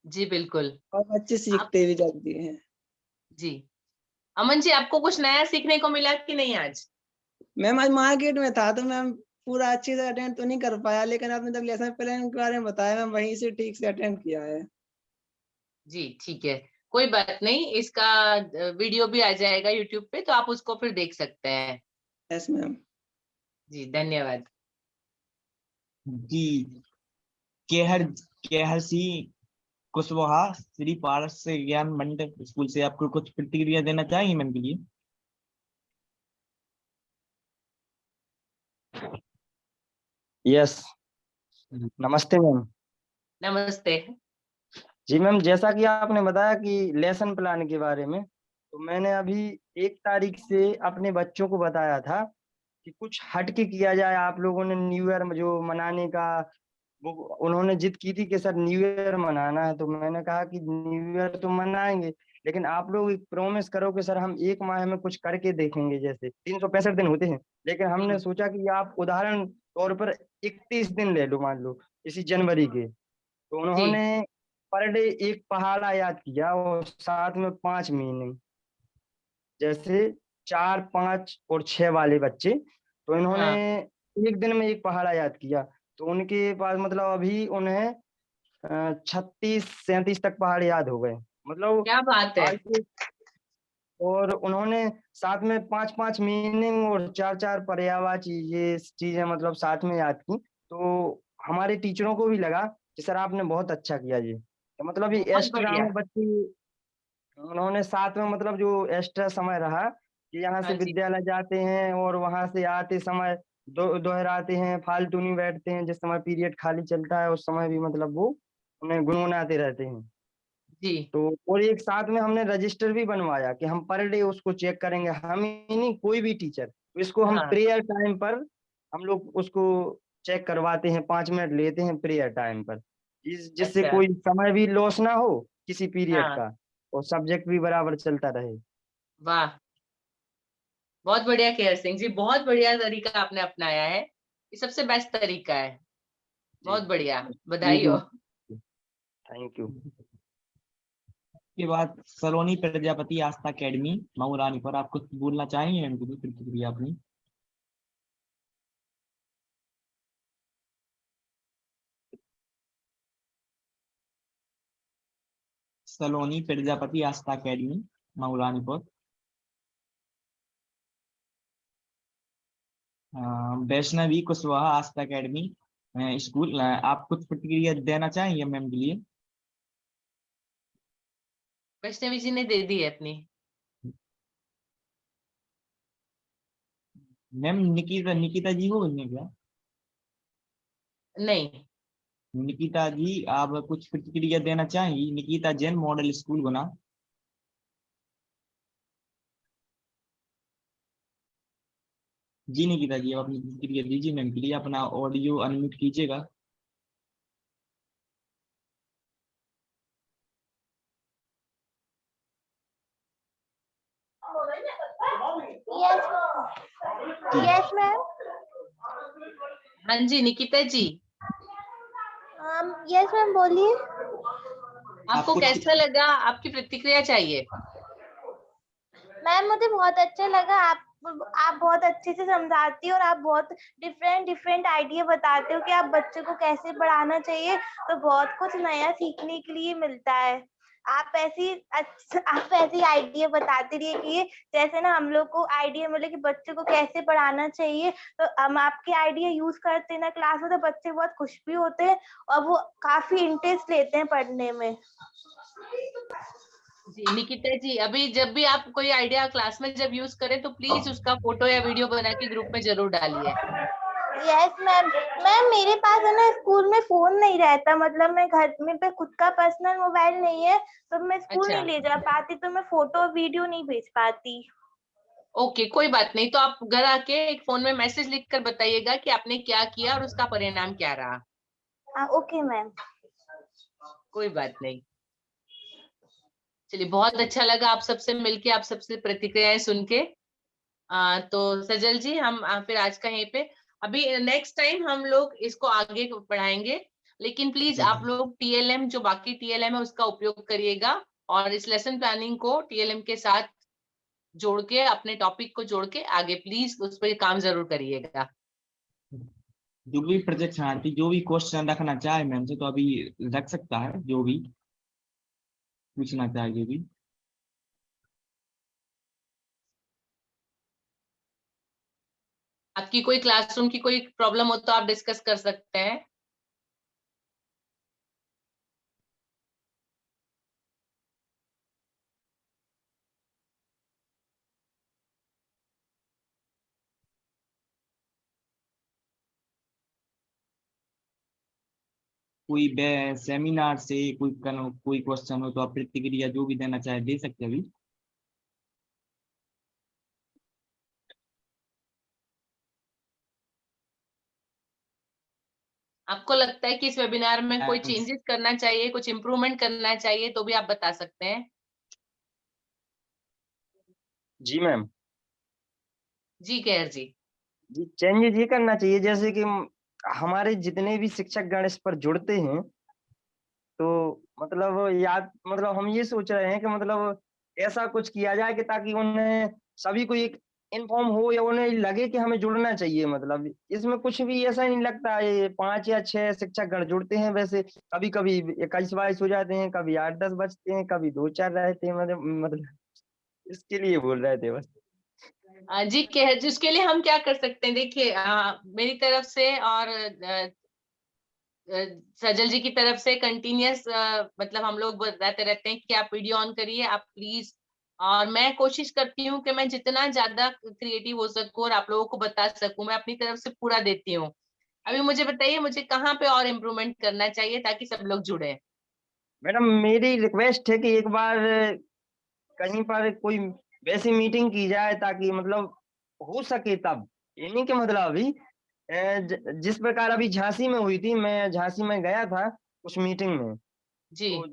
जी बिल्कुल। और बच्चे आप सीखते भी जल्दी हैं। जी अमन जी, आपको कुछ नया सीखने को मिला कि नहीं आज? मैम आज मार्केट में था तो मैम पूरा अच्छे से अटेंड तो नहीं कर पाया, लेकिन आपने जब लेसन प्लान के बारे में बताया मैम वहीं से ठीक से अटेंड किया है। जी ठीक है, कोई बात नहीं। इसका वीडियो भी आ जाएगा यूट्यूब पे, तो आप उसको फिर देख सकते हैं। Yes ma'am. जी धन्यवाद। जी केहर केहर सी कुशवाहा श्री पारस से ज्ञान मंडप स्कूल से आपको कुछ प्रतिक्रिया देना चाहेंगे मैम के लिए? यस, नमस्ते मैम। नमस्ते। जी मैम, जैसा कि आपने बताया कि लेसन प्लान के बारे में, तो मैंने अभी 1 तारीख से अपने बच्चों को बताया था कि कुछ हट के किया जाए। आप लोगों ने न्यू ईयर जो मनाने का वो उन्होंने जिद की थी कि सर न्यू ईयर मनाना है, तो मैंने कहा कि न्यू ईयर तो मनाएंगे, लेकिन आप लोग एक प्रॉमिस करो कि सर हम 1 माह में कुछ करके देखेंगे। जैसे 365 दिन होते हैं, लेकिन हमने सोचा कि आप उदाहरण तौर पर 31 दिन ले लो, मान लो इसी जनवरी के। तो जी उन्होंने पर डे एक पहाड़ा याद किया और साथ में 5 मीनिंग, जैसे 4, 5 और 6 वाले बच्चे। तो इन्होंने हाँ, 1 दिन में एक पहाड़ा याद किया। तो उनके पास मतलब अभी उन्हें 36-37 तक पहाड़ याद हो गए, मतलब क्या बात है। आज के। और उन्होंने साथ में 5-5 मीनिंग और 4-4 पर्यायवाची ये चीजें मतलब साथ में याद की। तो हमारे टीचरों को भी लगा कि सर आपने बहुत अच्छा किया ये। तो मतलब ये बहुत एक्स्ट्रा बढ़िया। में बच्चे उन्होंने साथ में मतलब जो एक्स्ट्रा समय रहा कि यहाँ से हाँ जी, विद्यालय जाते हैं और वहां से आते समय दोहराते हैं, फालतू नहीं बैठते हैं। जिस समय पीरियड खाली चलता है उस समय भी मतलब वो उन्हें गुनगुनाते रहते हैं। जी तो और एक साथ में हमने रजिस्टर भी बनवाया कि हम पर डे उसको चेक करेंगे, हम ही नहीं कोई भी टीचर। तो इसको हम हाँ, प्रेयर टाइम पर हम लोग उसको चेक करवाते हैं, 5 मिनट लेते हैं प्रेयर टाइम पर, जिससे अच्छा, कोई समय भी लॉस ना हो किसी पीरियड हाँ, का, और सब्जेक्ट भी बराबर चलता रहे। वाह, बहुत बढ़िया केयर सिंह जी, बहुत बढ़िया तरीका आपने अपनाया है। ये सबसे बेस्ट तरीका है। जी, बहुत बढ़िया, ये बधाई भी हो। Thank you. के बाद सलोनी प्रजापति आस्था अकेडमी मऊरानी पर आप कुछ बोलना चाहेंगे उनको भी प्रतिक्रिया अपनी? सलोनी प्रजापति आस्था अकेडमी मऊरानी पर। वैष्णवी कुशवाहा आस्था अकेडमी स्कूल, आप कुछ प्रतिक्रिया देना चाहेंगे मैम के लिए? वैष्णवी जी ने दे दी है अपनी। मैम निकिता निकिता जी हो गई हैं क्या? नहीं, निकिता जी आप कुछ प्रतिक्रिया देना चाहेंगी? निकिता जैन मॉडल स्कूल बना। जी निकिता जी आप अपनी प्रतिक्रिया दीजिए मैम के लिए, अपना ऑडियो अनम्यूट कीजिएगा। यस जी यस मैम हाँ जी निकिता जी, यस मैम बोलिए। आप आपको कुछ कैसा लगा? आपकी प्रतिक्रिया चाहिए। मैम मुझे बहुत अच्छा लगा। आप बहुत अच्छे से समझाती हो और आप बहुत डिफरेंट डिफरेंट आइडिया बताते हो कि आप बच्चों को कैसे पढ़ाना चाहिए, तो बहुत कुछ नया सीखने के लिए मिलता है। आप ऐसी आइडिया बताते रहिए कि जैसे ना हम लोग को आइडिया मिले कि बच्चों को कैसे पढ़ाना चाहिए, तो हम आपके आइडिया यूज करते हैं ना क्लास में, तो बच्चे बहुत खुश भी होते हैं और वो काफी इंटरेस्ट लेते हैं पढ़ने में। जी निकिता जी, अभी जब भी आप कोई आइडिया क्लास में जब यूज करें तो प्लीज उसका फोटो या वीडियो बना के ग्रुप में जरूर डालिए। Yes ma'am. मैम मेरे पास है ना स्कूल में फोन नहीं रहता, मतलब मैं घर में पे खुद का पर्सनल मोबाइल नहीं है, तो मैं स्कूल अच्छा, नहीं ले जा पाती, तो मैं फोटो और वीडियो नहीं भेज पाती। ओके, कोई बात नहीं। तो आप घर आके एक फोन में मैसेज लिख कर बताइएगा कि आपने क्या किया और उसका परिणाम क्या रहा। हाँ ओके मैम। कोई बात नहीं। चलिए, बहुत अच्छा लगा आप सबसे मिलके, आप सबसे प्रतिक्रियाएं सुन के। तो सजल जी, हम फिर आज का यहीं पे, अभी नेक्स्ट टाइम हम लोग इसको आगे बढ़ाएंगे, लेकिन प्लीज जी आप लोग टीएलएम, जो बाकी टीएलएम है उसका उपयोग करिएगा, और इस लेसन प्लानिंग को टीएलएम के साथ जोड़ के, अपने टॉपिक को जोड़ के आगे प्लीज उस पर काम जरूर करिएगा। जो भी प्रशिक्षणार्थी जो भी क्वेश्चन रखना चाहे मैम से तो अभी रख सकता है, जो भी पूछना चाहे जो भी। आपकी कोई क्लासरूम की कोई प्रॉब्लम हो तो आप डिस्कस कर सकते हैं। कोई सेमिनार से कोई क्वेश्चन हो तो आप प्रतिक्रिया जो भी देना चाहे दे सकते हैं अभी। आपको लगता है कि इस वेबिनार में कोई Thanks. चेंजेस करना चाहिए, कुछ इम्प्रूवमेंट करना चाहिए, तो भी आप बता सकते हैं। जी मैम। जी केयर जी। जी चेंजेस ये करना चाहिए जैसे कि हमारे जितने भी शिक्षक गण इस पर जुड़ते हैं तो मतलब मतलब हम ये सोच रहे हैं कि मतलब ऐसा कुछ किया जाए कि ताकि उन्हें सभी को एक इन्फॉर्म हो या उन्हें लगे कि हमें जुड़ना चाहिए। मतलब इसमें कुछ भी ऐसा नहीं लगता, ये 5 या 6 शिक्षक गण जुड़ते हैं, वैसे कभी कभी 21-22 हो जाते हैं, कभी 8-10 बचते हैं, कभी 2-4 रहते हैं। मतलब इसके लिए बोल रहे थे बस। जी केयर जी, उसके लिए हम क्या कर सकते हैं? देखिए मेरी तरफ से और सजल जी की तरफ से कंटिन्यूअस मतलब हम लोग बताते रहते हैं कि आप वीडियो ऑन करिए, आप प्लीज। और मैं कोशिश करती हूँ कि मैं जितना ज्यादा क्रिएटिव हो सकूं और आप लोगों को बता सकूं, मैं अपनी तरफ से पूरा देती हूँ। अभी मुझे बताइए, मुझे कहाँ पे और इम्प्रूवमेंट करना चाहिए ताकि सब लोग जुड़े? मैडम मेरी रिक्वेस्ट है कि एक बार कहीं पर कोई वैसी मीटिंग की जाए ताकि मतलब हो सके तब। ये नहीं कि मतलब अभी जिस प्रकार अभी झांसी में हुई थी, मैं झांसी में गया था उस मीटिंग में। जी तो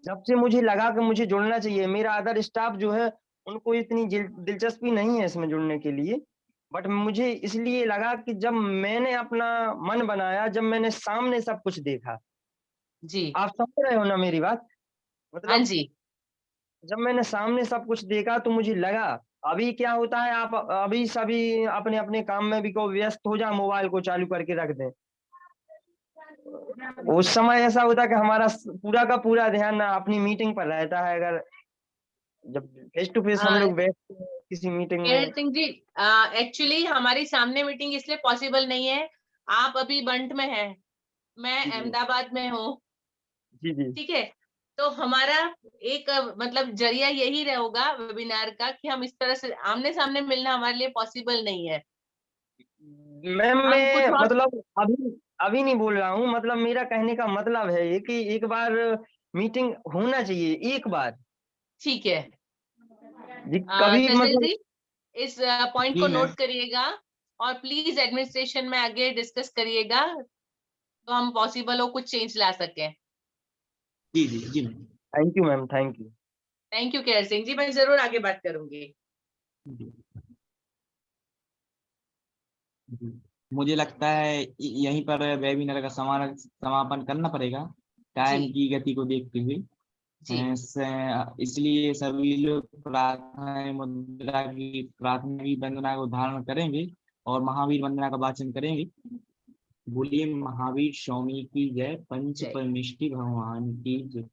जब से मुझे लगा कि मुझे जुड़ना चाहिए, मेरा अदर स्टाफ जो है उनको इतनी दिलचस्पी नहीं है इसमें जुड़ने के लिए, बट मुझे इसलिए लगा कि जब मैंने अपना मन बनाया, जब मैंने सामने सब कुछ देखा। जी आप समझ रहे हो ना मेरी बात? हाँ मतलब जी जब मैंने सामने सब कुछ देखा तो मुझे लगा, अभी क्या होता है, आप अभी सभी अपने अपने काम में भी को व्यस्त हो जाए, मोबाइल को चालू करके रख दें। उस समय ऐसा होता है कि हमारा पूरा का पूरा ध्यान अपनी मीटिंग पर रहता है। अगर जब फेस टू फेस हम लोग बैठते हैं किसी मीटिंग केयर में। सिंह जी, एक्चुअली हमारी सामने मीटिंग इसलिए पॉसिबल नहीं है, आप अभी बंट में हैं, मैं जी अहमदाबाद में हूँ। जी जी। ठीक है, तो हमारा एक मतलब जरिया यही रहेगा वेबिनार का कि हम इस तरह से आमने सामने मिलना हमारे लिए पॉसिबल नहीं है। मैम हम कुछ मैं और मतलब अभी अभी नहीं बोल रहा हूँ, मतलब मेरा कहने का मतलब है ये कि एक बार मीटिंग होना चाहिए, एक बार। ठीक है। जी कभी सजल मतलब। जी, इस पॉइंट को जी मैम। नोट करिएगा और प्लीज एडमिनिस्ट्रेशन में आगे डिस्कस करिएगा तो हम पॉसिबल हो कुछ चेंज ला सकें। जी जी जी ma'am. Thank you ma'am, thank you. Thank you Kehar Singh ji, मैं जरूर आगे बात करूंगी। जी। जी। मुझे लगता है यहीं पर वेबिनार का समापन करना पड़ेगा जी टाइम की गति को देखते हुए। जी इसलिए सभी लोग प्रार्थना मुद्रा की प्राथमिक वंदना को धारण करेंगे और महावीर वंदना का वाचन करेंगे। बोलिए महावीर स्वामी की जय, पंच जय। परमेष्टि भगवान की जय।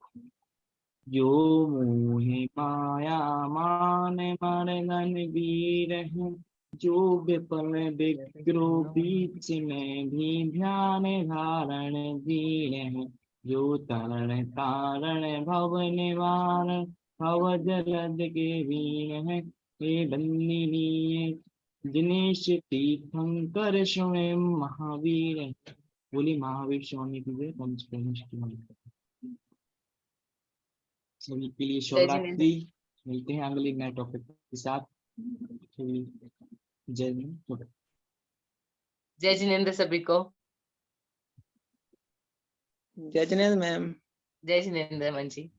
जो मोहे माया मान मरगन वीर है, जो विपल विग्रो बीच में भी ध्यान धारण धीर है, जो तरण तारण भव निवारण भव जलद के वीर है, हे बंदिनीय दिनेश तीर्थंकर स्वयं महावीर है। बोली महावीर स्वामी की जय, पंच परमेष्टि भगवान की जय। सभी के लिए जय शुभ जिनेंद्र। रात्रि। मिलते हैं अगले नए टॉपिक के साथ। सभी जय हिंद, शुभ रात्रि। जय जिनेंद्र सभी को। जय जिनेंद्र मैम। जय जिनेंद्र मन जी।